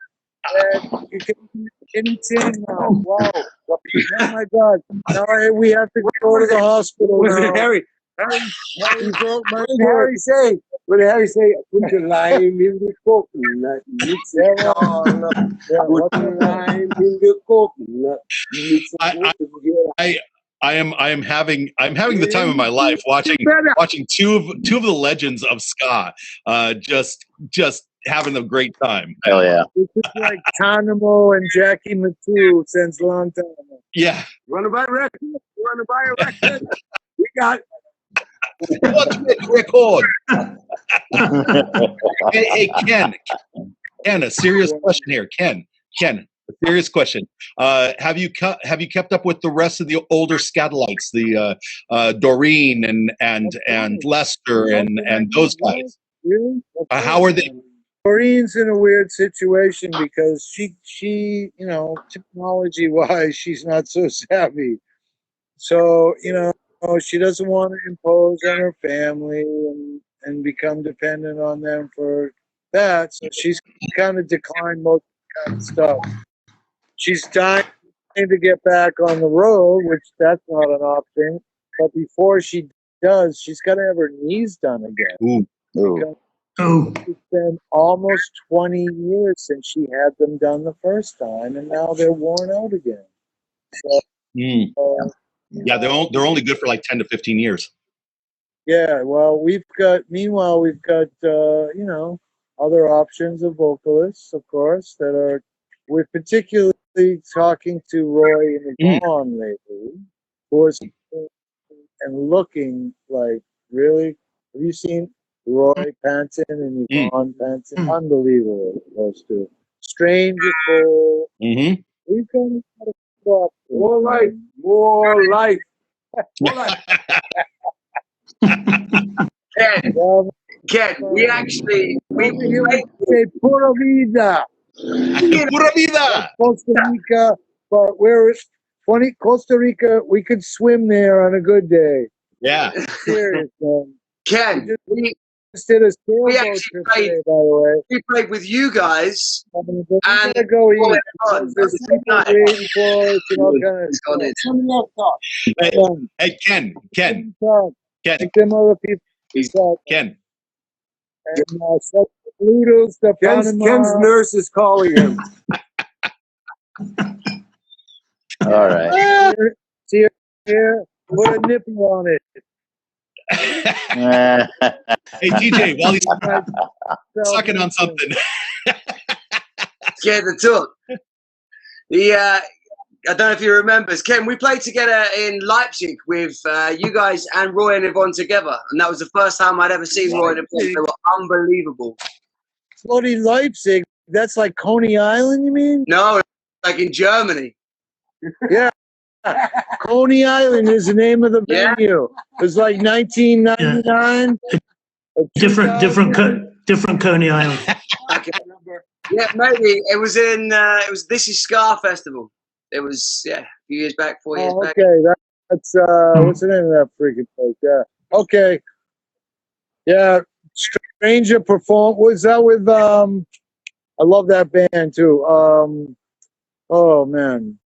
And you can eat anything, man. Wow. Oh my God. Now we have to go to the hospital. What did now. Harry? Harry broke my What did Harry say? What did Harry say? Put your lime in the coconut. Mix it all up. Put the lime in the coconut. Mix it together. I am having the time of my life watching two of the legends of ska, just having a great time. Hell yeah. This is like Tanamo and Jackie Matu since a long time. Yeah. Want to buy a record? We got What's this record? Hey, Ken, a serious question here. Ken, a serious question. Have you kept up with the rest of the older Skatalites, the Doreen and Lester and those guys? Really? How are they? Doreen's in a weird situation because she technology wise, she's not so savvy. So, she doesn't want to impose on her family and become dependent on them for that. So she's kind of declined most of that stuff. She's dying to get back on the road, which that's not an option. But before she does, she's got to have her knees done again. Ooh. Oh, It's been almost 20 years since she had them done the first time, and now they're worn out again. So, Yeah, they're only good for like 10 to 15 years. yeah, well, meanwhile, we've got, other options of vocalists, of course, we're particularly talking to Roy and Yvonne lately, who are and looking like, really? Have you seen Roy Panton and Yvonne Panton? Unbelievable, those two. Strange Nicole. Mm-hmm. We've got more life. More life. Ken, we say Pura Vida. Pura vida. Costa Rica, but Costa Rica, we could swim there on a good day. Yeah. Serious, man. Ken, we did a sailboat actually trip today, by the way. we played with you guys. We gotta go eat. There's people waiting for us and all kinds of Hey, Ken. Like them other people. Ken. And Pluto's the Ken's nurse is calling him. All right. See here, put a nipple on it. Hey, TJ, while he's sucking on something. Ken, the talk. I don't know if you remember, Ken, we played together in Leipzig with you guys and Roy and Yvonne together. And that was the first time I'd ever seen Roy and Yvonne. They were unbelievable. Bloody Leipzig? That's like Coney Island, you mean? No, like in Germany. Yeah. Coney Island is the name of the venue. It was like 1999. Different Coney Island. Yeah, maybe. It was This Is Ska Festival. It was, a few years back, 4 years back. Okay, that's, what's the name of that freaking place? Yeah. Okay. Yeah, Stranger performed. Was that with, I love that band too. Oh man,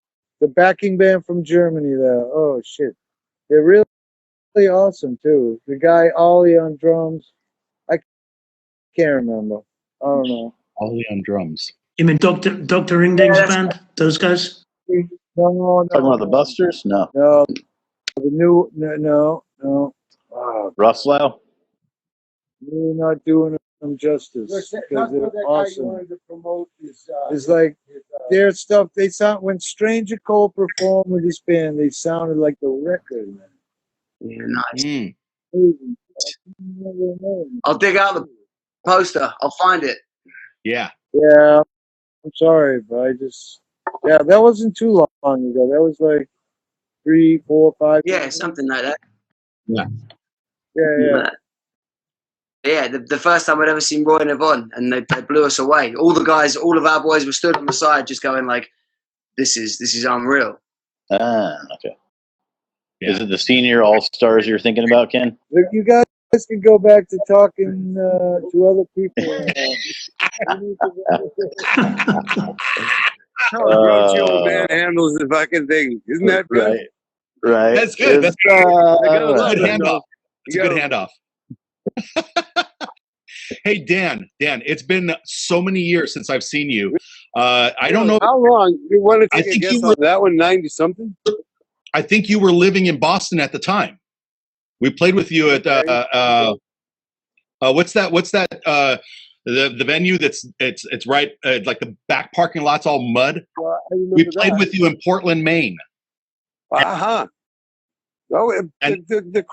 the backing band from Germany there. Oh shit. They're really awesome too. The guy Ollie on drums. I can't remember. I don't know. Ollie on drums. You mean Dr. Ringding's band? Those guys? No. Talking about the Busters? No. No. The new, no. No, Ruffalo? we're not doing them justice because they're awesome. It's like their stuff. They sound when Stranger Cole performed with his band, they sounded like the record, man. Yeah, nice. Amazing. I'll dig out the poster. I'll find it. Yeah. Yeah, I'm sorry, but that wasn't too long ago. That was like 3, 4, 5. Yeah, something like that. Yeah. Yeah, the first time I'd ever seen Roy and Yvonne, and they blew us away. All the guys, all of our boys were stood on the side, just going like, "This is unreal." Okay. Yeah. Is it the senior all-stars you're thinking about, Ken? Look, you guys can go back to talking to other people. How a grouchy old man handles the fucking thing. Isn't that good? Right. That's good. That's I gotta a love good it, handoff. though. It's a good handoff. Hey, Dan, it's been so many years since I've seen you. I don't know. How long? You want to I take a think guess you on were- that one? 90-something? I think you were living in Boston at the time. We played with you at what's that? The venue that's it's right like the back parking lot's all mud. We played with you in Portland, Maine. Uh-huh. Oh, And- the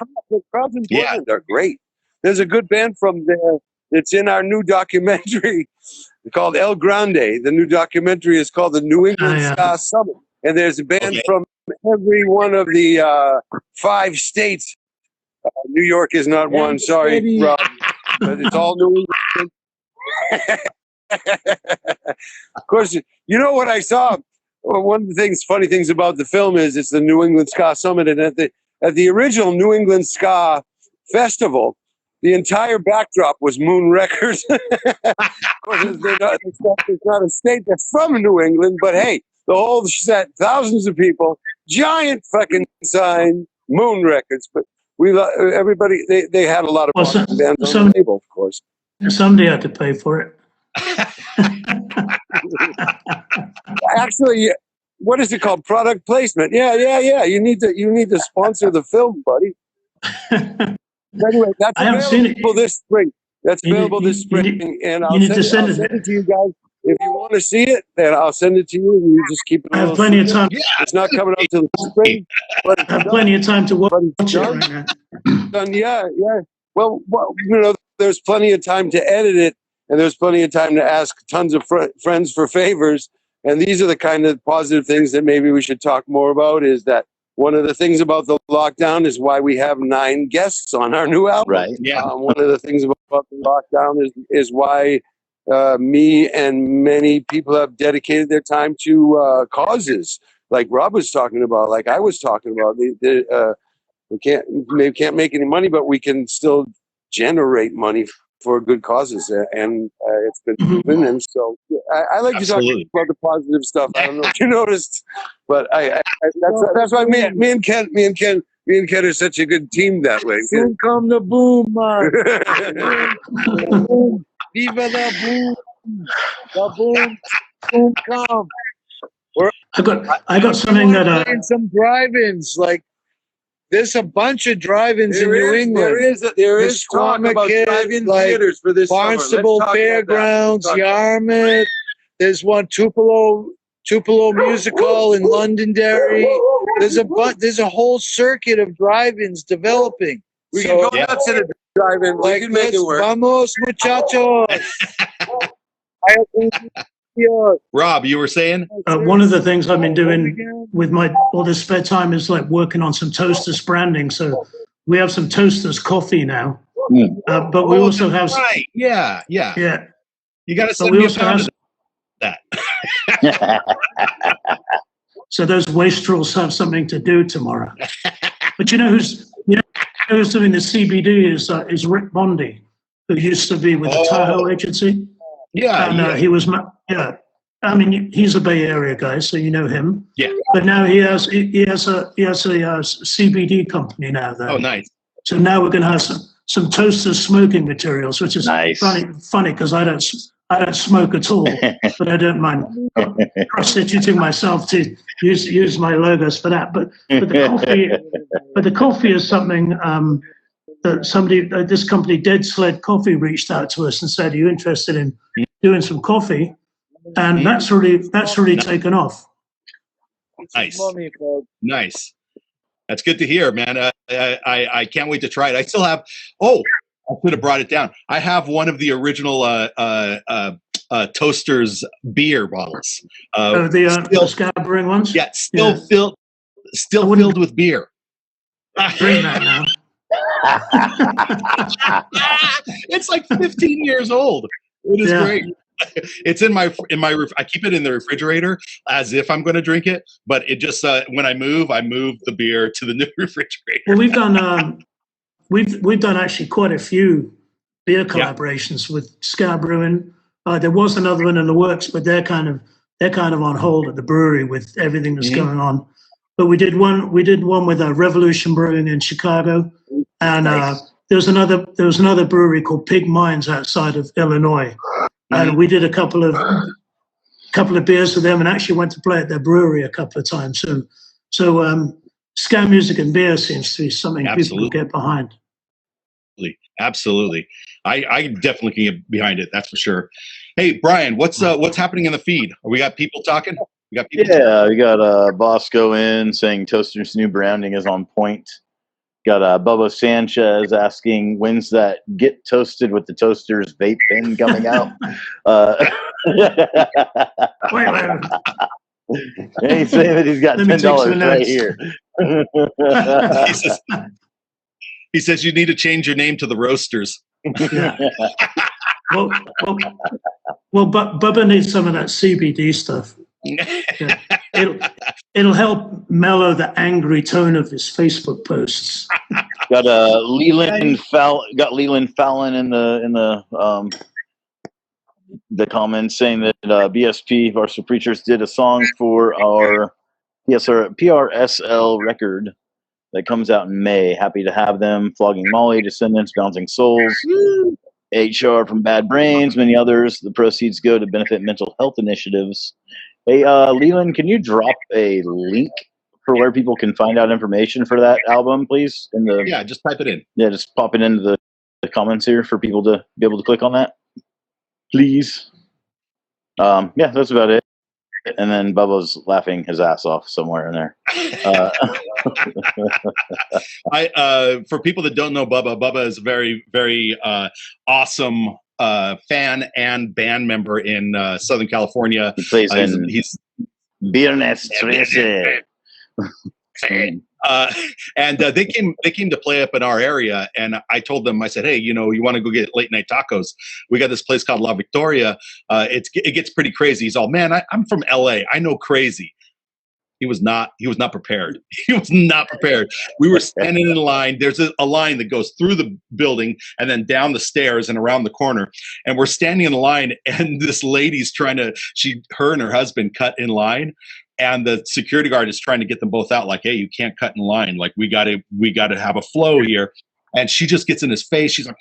crowds in Portland are great. There's a good band from there that's in our new documentary called El Grande. The new documentary is called the New England Ska Summit. And there's a band from every one of the 5 states. New York is not one. Sorry, Rob. But it's all New England. Of course, you know what I saw? Well, one of the funny things about the film is it's the New England Ska Summit, and at the original New England Ska Festival, the entire backdrop was Moon Records. Of course, it's not a state that's from New England, but hey, the whole set, thousands of people, giant fucking sign, Moon Records. But everybody, they had a lot of bands on the table, of course. Somebody had to pay for it. Actually, what is it called? Product placement. Yeah. You need to sponsor the film, buddy. Anyway, that's available this spring. That's available this spring, and I'll send it to you guys. If you want to see it, then I'll send it to you, and you just keep it. I have plenty of time. Yeah, it's not coming out till the spring, but I have plenty of time to watch it right now. done. Yeah. Well, there's plenty of time to edit it, and there's plenty of time to ask tons of friends for favors. And these are the kind of positive things that maybe we should talk more about. Is that one of the things about the lockdown is why we have 9 guests on our new album. Right. Yeah. One of the things about the lockdown is why me and many people have dedicated their time to causes like Rob was talking about, like I was talking about. We can't make any money, but we can still generate money for good causes, and it's been proven. And so I like to talk about the positive stuff. I don't know if you noticed, but that's why me and Ken are such a good team that way. Soon come the boom, man. Viva the boom! The boom, boom come. I got something that some drive-ins like. There's a bunch of drive-ins in New England. There is talk about drive-in theaters for this Barnstable Fairgrounds, Yarmouth. There's one Tupelo Music Hall in Londonderry. There's a whole circuit of drive-ins developing. We can go nuts to the drive-in. We can make it work. Vamos, muchachos. Rob, you were saying? one of the things I've been doing with all this spare time is like working on some Toasters branding. So we have some Toasters coffee now, but we also have. Right. Yeah. You got to send we me a also pound have of that. So those wastrels have something to do tomorrow. But you know who's doing the CBD is Rick Bondi, who used to be with the Tahoe agency. Yeah. And he was. Yeah. I mean, he's a Bay Area guy, so you know him. Yeah. But now he has a CBD company now. Though. Oh, nice. So now we're going to have some Toaster smoking materials, which is nice. funny because I don't I don't smoke at all, but I don't mind prostituting myself to use my logos for that. But the coffee is something that somebody, this company, Dead Sled Coffee, reached out to us and said, "Are you interested in doing some coffee?" And that's really taken off. Nice. That's good to hear, man. I can't wait to try it. I still have. Oh, I could have brought it down. I have one of the original Toasters beer bottles. The Scarborough ones. Yeah, filled with beer. Drink that now. It's like 15 years old. It is great. It's in my I keep it in the refrigerator as if I'm going to drink it, but it just when I move the beer to the new refrigerator. Well, we've done actually quite a few beer collaborations with Scarborough. There was another one in the works, but they're kind of on hold at the brewery with everything that's going on. But we did one with Revolution Brewing in Chicago, and there was another brewery called Pig Mines outside of Illinois. And we did a couple of beers with them, and actually went to play at their brewery a couple of times. So ska music and beer seems to be something people will get behind. Absolutely. I definitely can get behind it. That's for sure. Hey, Brian, what's happening in the feed? We got people talking? We got Bosco in saying Toaster's new branding is on point. Got Bubba Sanchez asking, when's that Get Toasted with the Toasters vape pen coming out? Wait. He's saying that he's got $10 right here. He says you need to change your name to the Roasters. Well, Bubba needs some of that CBD stuff. Yeah. It'll help mellow the angry tone of his Facebook posts. Got Leland Fallon in the comments saying that BSP Varsity Preachers did a song for our PRSL record that comes out in May. Happy to have them. Flogging Molly, Descendants, Bouncing Souls, HR from Bad Brains, many others. The proceeds go to benefit mental health initiatives. Hey, Leland, can you drop a link for where people can find out information for that album, please? Just type it in. Yeah, just pop it into the comments here for people to be able to click on that, please. That's about it. And then Bubba's laughing his ass off somewhere in there. For people that don't know Bubba is a very, very awesome fan and band member in Southern California. He plays he's Bidness. And they came to play up in our area, and I told them, I said, hey, you want to go get late night tacos? We got this place called La Victoria. It gets pretty crazy. He's all, man, I'm from LA. I know crazy. He was not prepared. He was not prepared. We were standing in line. There's a line that goes through the building and then down the stairs and around the corner. And we're standing in line, and this lady's her and her husband cut in line. And the security guard is trying to get them both out, like, hey, you can't cut in line. Like, we gotta have a flow here. And she just gets in his face. She's like,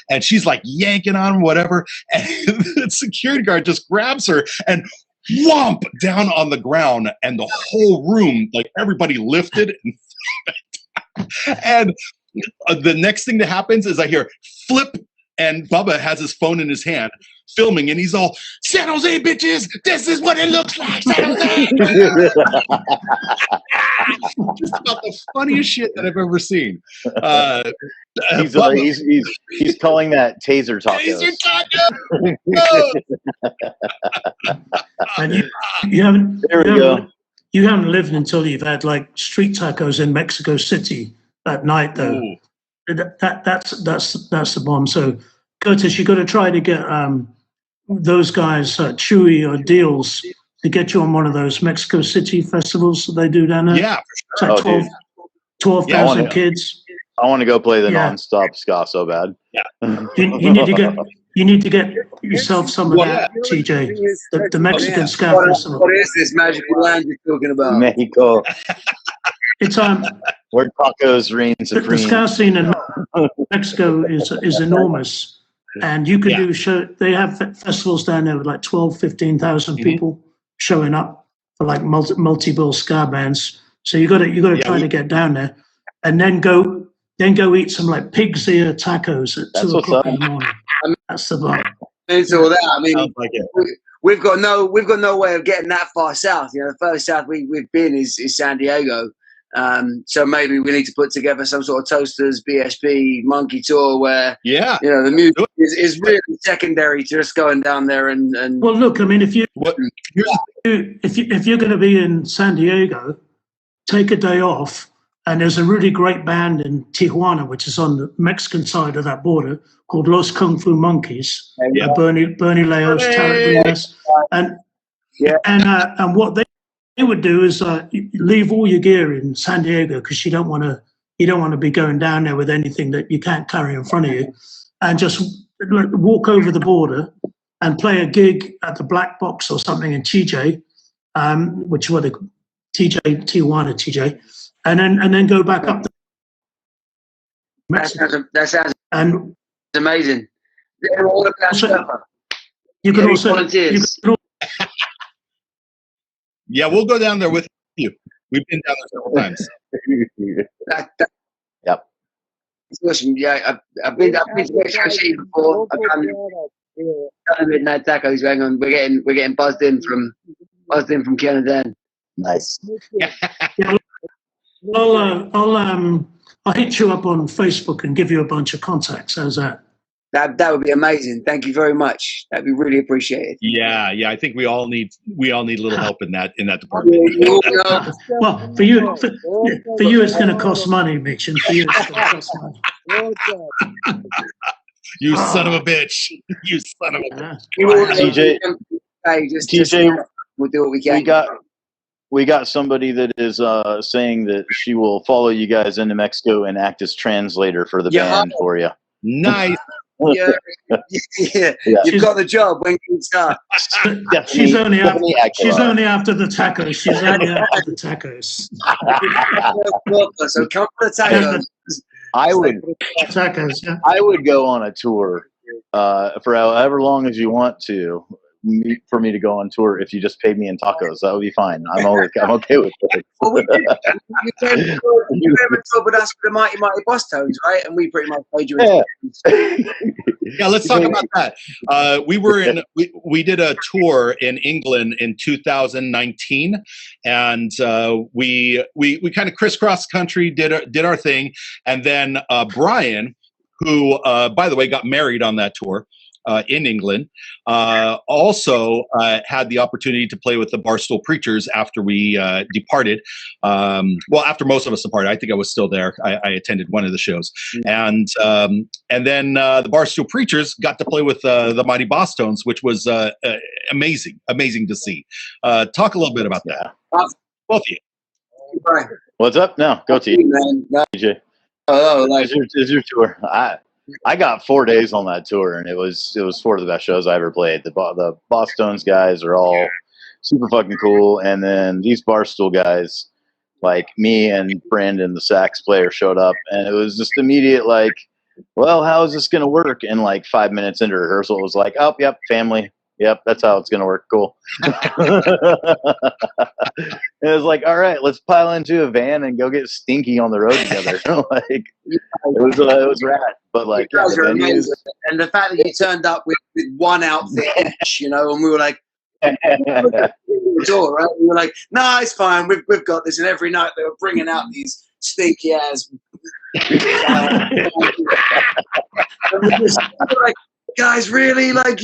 and she's like yanking on him, whatever. And the security guard just grabs her and whomp down on the ground, and the whole room, like everybody lifted. And the next thing that happens is I hear flip, and Bubba has his phone in his hand filming, and he's all, San Jose bitches, this is what it looks like, San Jose. Just about the funniest shit that I've ever seen. He's calling that taser tacos. Taser And you haven't lived until you've had like street tacos in Mexico City at night, though. Ooh. That's the bomb. So, Curtis, you got to try to get those guys, Chewy or Deals, to get you on one of those Mexico City festivals that they do down there. Yeah, for sure. It's like 12,000 kids. I want to go play the nonstop ska so bad. Yeah. You need to get yourself some of that, TJ. The Mexican ska festival. What is this magical land you're talking about? Mexico. It's where tacos reign supreme. The ska scene in Mexico is enormous, And you could do show. They have festivals down there with like 12, 15,000 people showing up for like multi-bill ska bands. So you got to try to get down there, and then go eat some like pig's ear tacos at 2 o'clock in the morning. That's the vibe. It's all that. I mean, like we've got no way of getting that far south. You know, the furthest south we've been is San Diego. So maybe we need to put together some sort of Toasters, BSP, Monkey tour where you know the music is really secondary to just going down there and. Well, look, I mean, if you're going to be in San Diego, take a day off. And there's a really great band in Tijuana, which is on the Mexican side of that border, called Los Kung Fu Monkeys. Bernie Leos, Tarek Leos, and what they would do is leave all your gear in San Diego because you don't want to be going down there with anything that you can't carry in front of you, and just walk over the border and play a gig at the Black Box or something in TJ, which was Tijuana TJ. And then go back up to Mexico. That sounds amazing. You can also we'll go down there with you. We've been down there several times. Yep. Listen, I've been to Mexico City before. I've done midnight tacos. Hang on, we're getting buzzed in from Canada. Nice. I'll hit you up on Facebook and give you a bunch of contacts. How's that? That would be amazing. Thank you very much. That'd be really appreciated. Yeah. I think we all need a little help in that department. Well, for you, it's going to cost money, Meacham. For you, it's going to cost money. You son of a bitch! You son of a bitch! TJ, we'll do what we can. We got somebody that is saying that she will follow you guys into Mexico and act as translator for the band for you. Nice. You've got the job. When can you start? She's only after the tacos. She's only after the tacos. So come for the tacos. I would go on a tour for however long as you want to. For me to go on tour, if you just paid me in tacos, that would be fine. I'm okay with it. Well, you came and toured with us for the Mighty Boss Tones, right? And we pretty much paid you. Yeah, let's talk about that. We did a tour in England in 2019, and we kind of crisscrossed country, did our thing, and then Brian, who by the way got married on that tour. In England, also had the opportunity to play with the Barstool Preachers after we departed. After most of us departed, I think I was still there. I attended one of the shows, and then the Barstool Preachers got to play with the Mighty Boss Tones, which was amazing to see. Talk a little bit about that, both of you. What's up? No, go to you, DJ. Oh, is your tour? I got 4 days on that tour, and it was 4 of the best shows I ever played. The Boston's guys are all super fucking cool, and then these Barstool guys, like me and Brandon, the sax player, showed up, and it was just immediate like, well, how is this gonna work? And like 5 minutes into rehearsal, it was like, oh, yep, family. Yep, that's how it's gonna work. Cool. And it was like, all right, let's pile into a van and go get stinky on the road together. It was rad. But like, and the fact that you turned up with one outfit, and we were like, door, right? We were like, no, it's fine. We've got this. And every night they were bringing out these stinky ass. Like, guys, really? Like,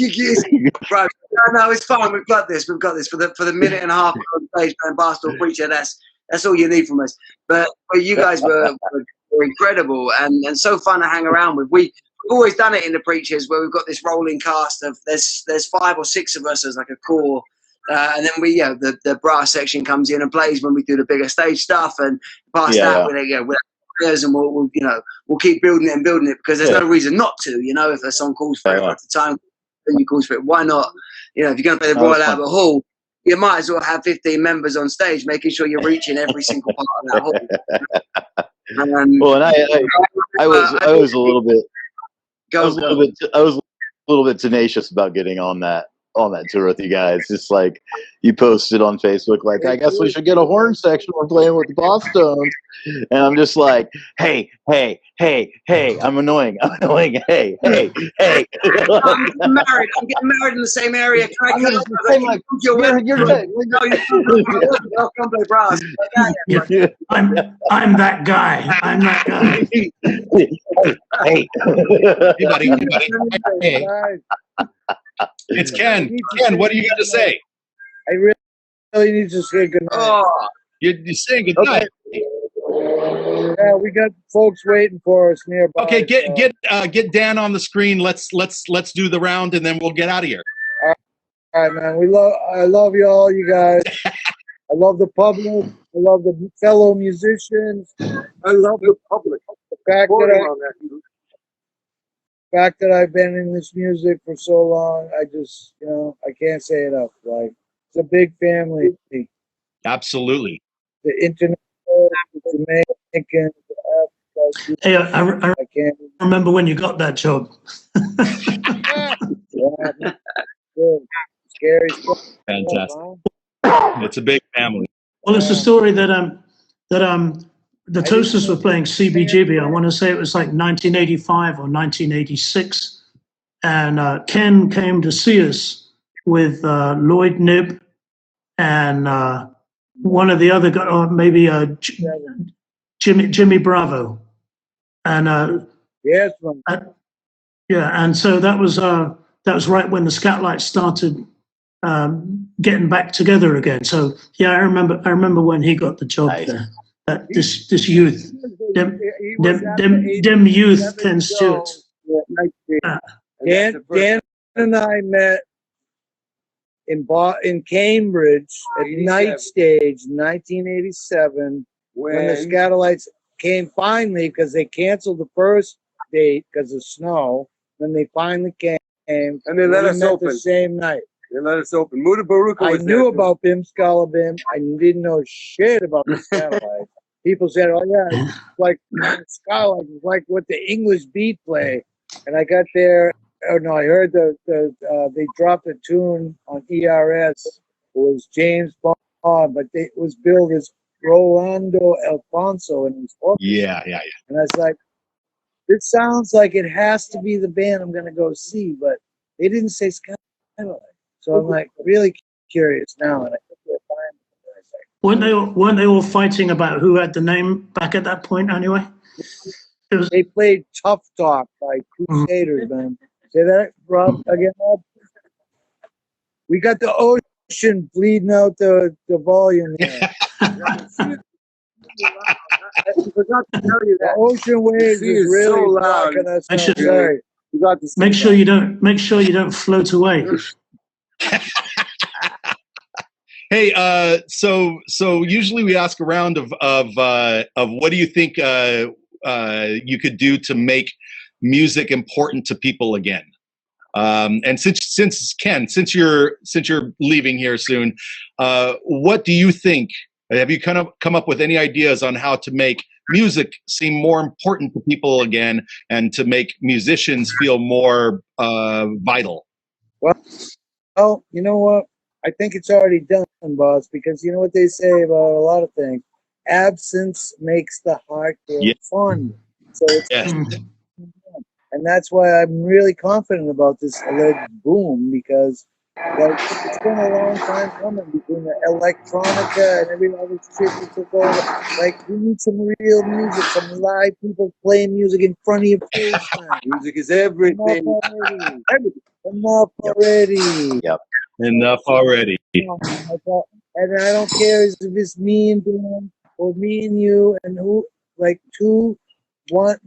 right? No, it's fine. We've got this. For the minute and a half on stage playing Barstool Preacher. That's all you need from us. But you guys were incredible and so fun to hang around with. We've always done it in the Preachers where we've got this rolling cast of there's 5 or 6 of us as like a core, and then the brass section comes in and plays when we do the bigger stage stuff, and past that we're and we'll keep building it because there's no reason not to. If a song calls for it at the time, then you calls for it. Why not? If you're going to play the Royal Albert Hall, you might as well have 15 members on stage, making sure you're reaching every single part of that hall. Well, and I was a little bit. I was little bit tenacious about getting on that tour with you guys. Just like you posted on Facebook, like, I guess we should get a horn section. We're playing with the Bosstones. And I'm just like, hey, I'm annoying. Hey. I'm getting married in the same area. Can I come? Come play brass. I'm that guy. I'm that guy. Hey. Hey, buddy. Hey. It's Ken. Ken, what are you going to say? I really need to say good night. Oh, You're saying good night. Yeah, we got folks waiting for us nearby. Okay, get Dan on the screen. Let's do the round, and then we'll get out of here. All right, man. I love you all, you guys. I love the public. I love the fellow musicians. I love the public. The fact that I've been in this music for so long, I just, I can't say enough. Like, it's a big family. Absolutely. The internet, the Jamaican. Hey, I can't remember when you got that job. Scary stuff. Fantastic. It's a big family. Well, it's a story that the Toasters were playing CBGB. I want to say it was like 1985 or 1986, and Ken came to see us with Lloyd Knibb and one of the other guys, or maybe Jimmy Bravo, and yes, and so that was right when the Skatalites started getting back together again. So yeah, I remember when he got the job there. This youth, them youth, Ken Stewart. Dan and I met in Cambridge at Night Stage, 1987, when the Skatalites came finally, because they canceled the first date because of snow. Then they finally came, and they let us open the same night. They let us open. Muda Baruka. I knew about Bim Skala Bim. I didn't know shit about the Skatalites. People said, "Oh yeah, it's like Skatalites, it's like what the English beat play." And I got there. Oh no, I heard they dropped a tune on ERS. It was James Bond, but it was billed as Rolando Alfonso, and it was orchestra. Yeah. And I was like, "This sounds like it has to be the band I'm going to go see," but they didn't say Skatalites. So I'm like really curious now, and I think we're fine. Weren't they all fighting about who had the name back at that point anyway? They played Tough Talk by Crusaders, man. Say that, Rob, again, Rob? We got the ocean bleeding out the volume there. I forgot to tell you that. The ocean waves is really so loud. Make sure you don't float away. Hey, so usually we ask a round of what do you think you could do to make music important to people again? And since Ken, since you're leaving here soon, what do you think? Have you kind of come up with any ideas on how to make music seem more important to people again, and to make musicians feel more vital? Well, you know what? I think it's already done, boss, because you know what they say about a lot of things. Absence makes the heart feel fond. So it's and that's why I'm really confident about this alleged boom, because it's been a long time coming between the electronica and every other shit that took over. Like, we need some real music, some live people playing music in front of your face, man. Music is everything. Enough already. Yep. Enough already. And I don't care if it's me and Dan or me and you, and who, like one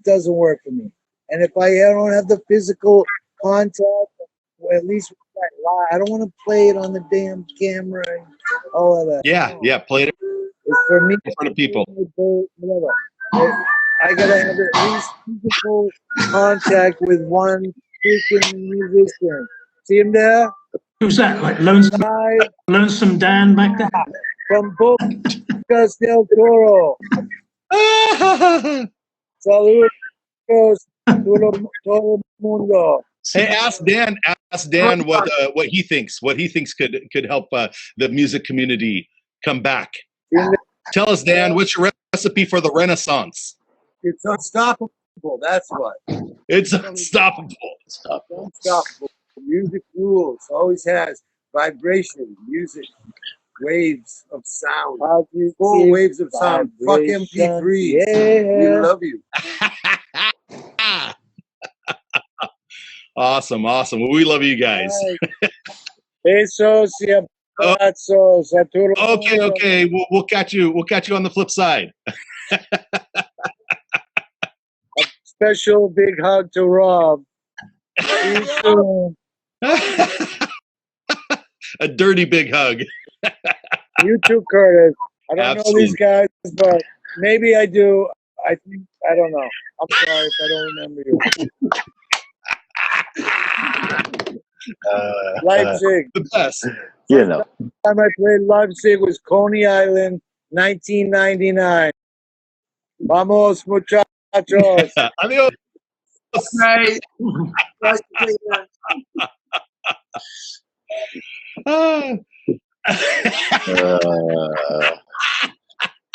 doesn't work for me. And if I don't have the physical contact, well, at least I don't want to play it on the damn camera and all of that. Yeah, play it it's for me in front of people. Whatever. I gotta have at least physical contact with one freaking musician. See him there? Who's that? Like Lonesome Dan back there? From Bocas del Toro. Saludos todo el mundo. Hey, ask Dan what he thinks. What he thinks could help the music community come back. Tell us, Dan, what's your recipe for the Renaissance? It's unstoppable. That's what. It's unstoppable. Unstoppable. Music rules. Always has vibration. Music. Waves of sound. Full waves of sound. Fuck MP3s. Yeah. We love you. Awesome. Well, we love you guys. Besos y abrazos a todo el mundo. Okay. We'll catch you on the flip side. A special big hug to Rob. See you soon. A dirty big hug. You too, Curtis. I don't Absolutely. know these guys, but maybe I do. I don't know. I'm sorry if I don't remember you. Leipzig. The best. You know. The time I played Leipzig was Coney Island, 1999. Vamos, muchachos. Adios. Right.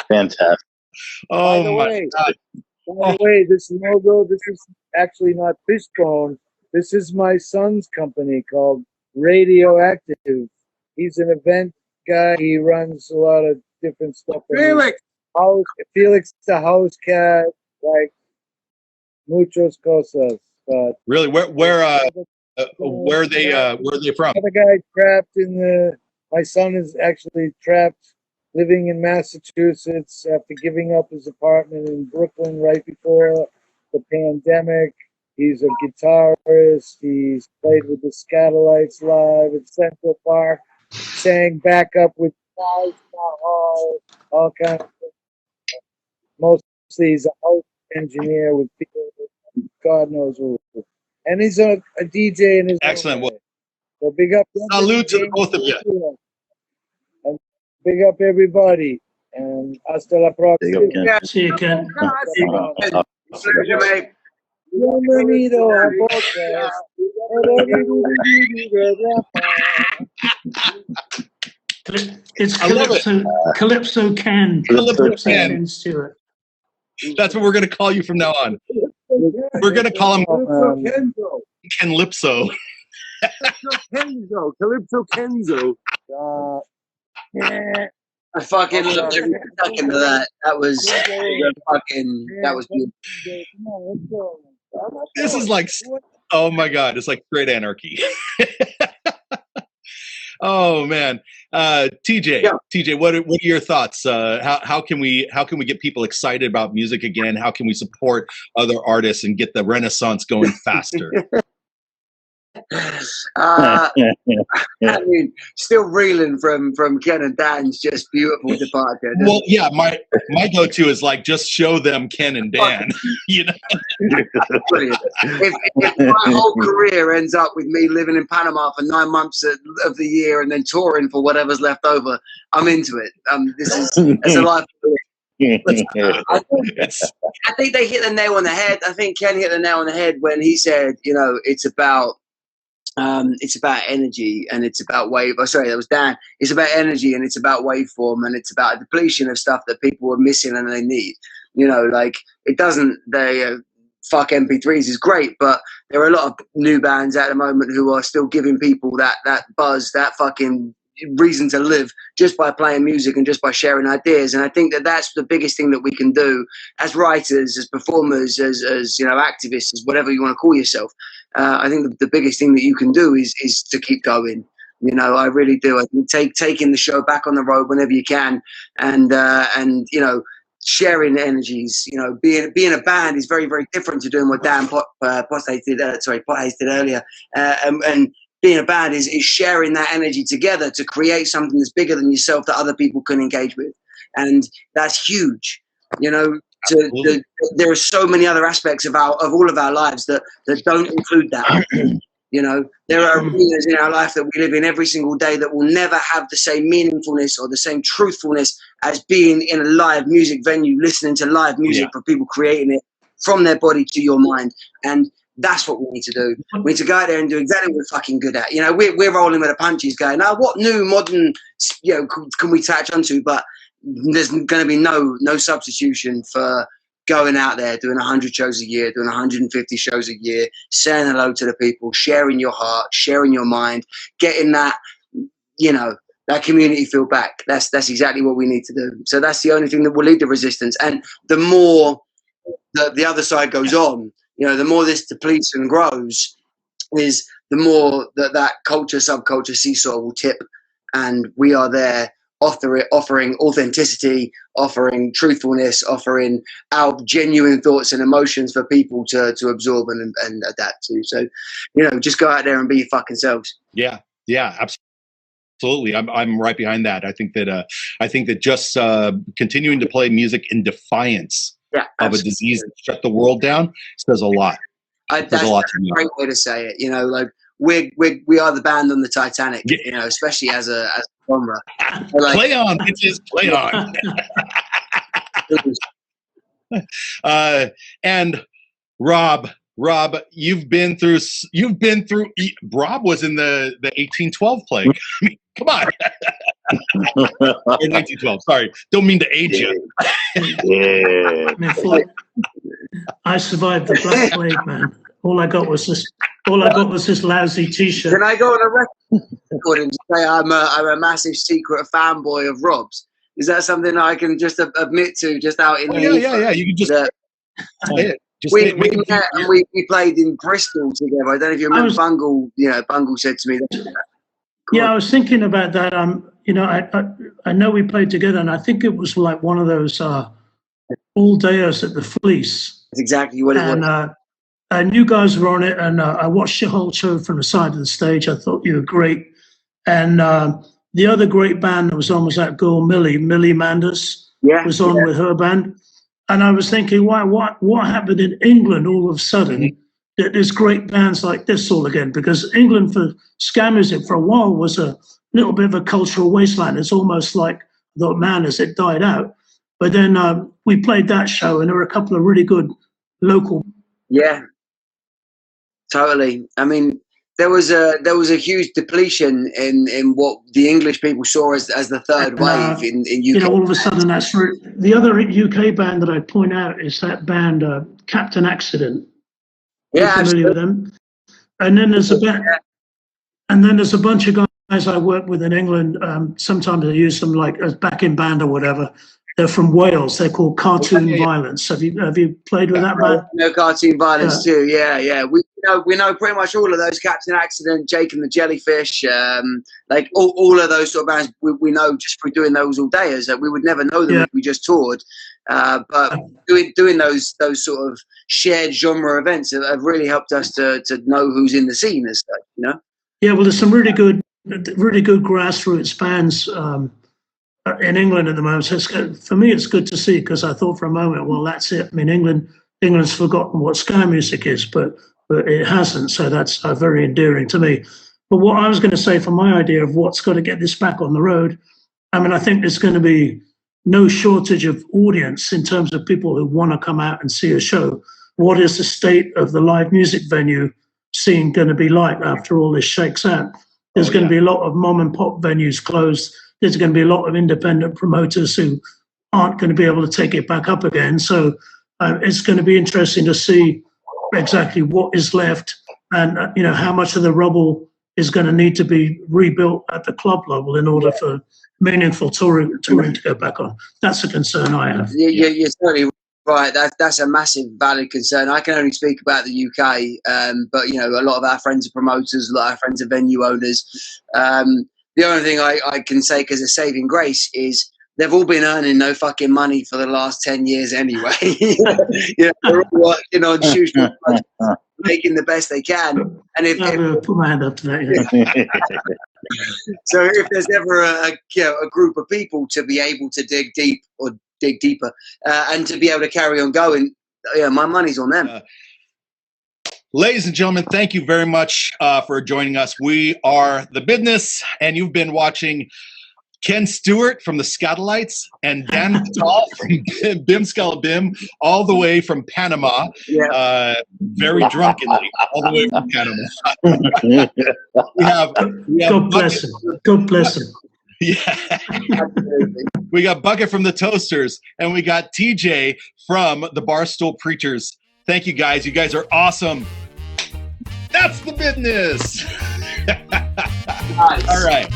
Fantastic. Oh By the way, this logo, this is actually not Fishbone. This is my son's company called Radioactive. He's an event guy. He runs a lot of different stuff. Felix the house cat, like muchos cosas. But really, where are they from? The guy trapped in the. My son is actually trapped, living in Massachusetts after giving up his apartment in Brooklyn right before the pandemic. He's a guitarist. He's played with the Skatalites live at Central Park, sang backup with guys, all kinds of things. Mostly he's a house engineer with people, God knows who. And he's a DJ in his Excellent. own way. So big up. Salute to the both of you. And big up everybody. And hasta la próxima. See you, Ken. Pleasure, mate. Bienvenido a podcast. It's I love it. Calypso Ken. Calypso Ken. Ken Stewart. That's what we're going to call you from now on. We're going to call him Kenlipso. Calypso Kenzo. I fucking loved every second of that. That was beautiful. This is like, oh my God, it's like straight anarchy. Oh man, TJ, what are your thoughts? How can we get people excited about music again? How can we support other artists and get the Renaissance going faster? I mean, still reeling from Ken and Dan's just beautiful departure. Well, yeah, my go-to is like just show them Ken and Dan. You know, brilliant. If my whole career ends up with me living in Panama for 9 months of the year and then touring for whatever's left over, I'm into it. It's a life. I think they hit the nail on the head. I think Ken hit the nail on the head when he said, you know, it's about energy and it's about wave. Oh, sorry, that was Dan. It's about energy and it's about waveform and it's about a depletion of stuff that people are missing and they need. You know, like it doesn't. Fuck MP3s is great, but there are a lot of new bands at the moment who are still giving people that buzz, that fucking reason to live just by playing music and just by sharing ideas. And I think that's the biggest thing that we can do as writers, as performers, as you know, activists, as whatever you want to call yourself. I think the biggest thing that you can do is to keep going. You know, I really do. I think taking the show back on the road whenever you can, and you know, sharing energies. You know, being a band is very, very different to doing what Dan Potthase did earlier, and being a band is sharing that energy together to create something that's bigger than yourself that other people can engage with. And that's huge. You know, there are so many other aspects of all of our lives that don't include that. You know, there are arenas in our life that we live in every single day that will never have the same meaningfulness or the same truthfulness as being in a live music venue, listening to live music for people creating it from their body to your mind. And That's what we need to do. We need to go out there and do exactly what we're fucking good at. You know, we're rolling with the punches, going, "Now, what new modern, you know, can we touch onto?" But there's going to be no substitution for going out there, doing 100 shows a year, doing 150 shows a year, saying hello to the people, sharing your heart, sharing your mind, getting that, you know, that community feel back. That's exactly what we need to do. So that's the only thing that will lead to resistance. And the more the other side goes on, you know, the more this depletion grows, is the more that culture, subculture seesaw will tip. And we are there offering authenticity, offering truthfulness, offering our genuine thoughts and emotions for people to absorb and adapt to. So, you know, just go out there and be your fucking selves. Yeah, absolutely. I'm right behind that. I think that just continuing to play music in defiance of a disease that shut the world down says a lot. That's a great way to say it. You know, like we are the band on the Titanic. Yeah. You know, especially as a genre. Like, play on, bitches, play on. And Rob, you've been through. Rob was in the 1812 plague. I mean, come on. Or 1912. Sorry, don't mean to age you. Yeah. I survived the Black Plague, man. All I got was this lousy T-shirt. Can I go on a record and say I'm a massive secret fanboy of Rob's? Is that something I can just admit to, just out in the yeah. You can just say it. We played in Bristol together. I don't know if you remember Bungle. You know, Bungle said to me that. Yeah, I was thinking about that. You know, I know we played together, and I think it was like one of those all-dayers at the Fleece. That's exactly what it was. And you guys were on it, and I watched your whole show from the side of the stage. I thought you were great. And the other great band that was on was that girl Millie Manders. Yeah, was on with her band. And I was thinking, what happened in England all of a sudden that there's great bands like this all again? Because England for ska music for a while was a little bit of a cultural wasteland. It's almost like, I thought, man, as it died out. But then we played that show, and there were a couple of really good local. Yeah, totally. I mean, there was a huge depletion in what the English people saw as the third wave in UK. You know, all of a sudden that's the other UK band that I point out is that band Captain Accident. Yeah, You're familiar with them? And then there's a bunch of guys I work with in England. Sometimes I use them like as backing band or whatever. They're from Wales. They're called Cartoon Violence. Have you played with that band? No, Cartoon Violence too. Yeah. We know pretty much all of those. Captain Accident, Jake and the Jellyfish, like all of those sort of bands. We know just through doing those all dayers that we would never know them if we just toured. But doing those sort of shared genre events have really helped us to know who's in the scene and stuff. You know. Yeah, well, there's some really good grassroots bands. In England at the moment, so for me it's good to see, because I thought for a moment, well, that's it. I mean, England's forgotten what ska music is, but it hasn't, so that's very endearing to me. But what I was going to say for my idea of what's got to get this back on the road, I mean, I think there's going to be no shortage of audience in terms of people who want to come out and see a show. What is the state of the live music venue scene going to be like after all this shakes out? There's going to be a lot of mom and pop venues closed. There's going to be a lot of independent promoters who aren't going to be able to take it back up again. So it's going to be interesting to see exactly what is left, and you know, how much of the rubble is going to need to be rebuilt at the club level in order for meaningful touring to go back on. That's a concern I have. You're totally right. That's a massive, valid concern. I can only speak about the UK, but you know, a lot of our friends are promoters, a lot of our friends are venue owners. The only thing I can say, because of saving grace, is they've all been earning no fucking money for the last 10 years anyway. You know, they're all working on shoestring, making the best they can. And put my hand up to that. Yeah. So if there's ever a group of people to be able to dig deep or dig deeper and to be able to carry on going, my money's on them. Ladies and gentlemen, thank you very much for joining us. We are The Bidness, and you've been watching Ken Stewart from the Skatalites, and Dan McFaull from Bim Skala Bim, all the way from Panama. Yeah. Very drunkenly, all the way from Panama. God bless him. God bless him. Yeah. We got Bucket from the Toasters, and we got TJ from the Barstool Preachers. Thank you, guys. You guys are awesome. That's the business. Nice. All right.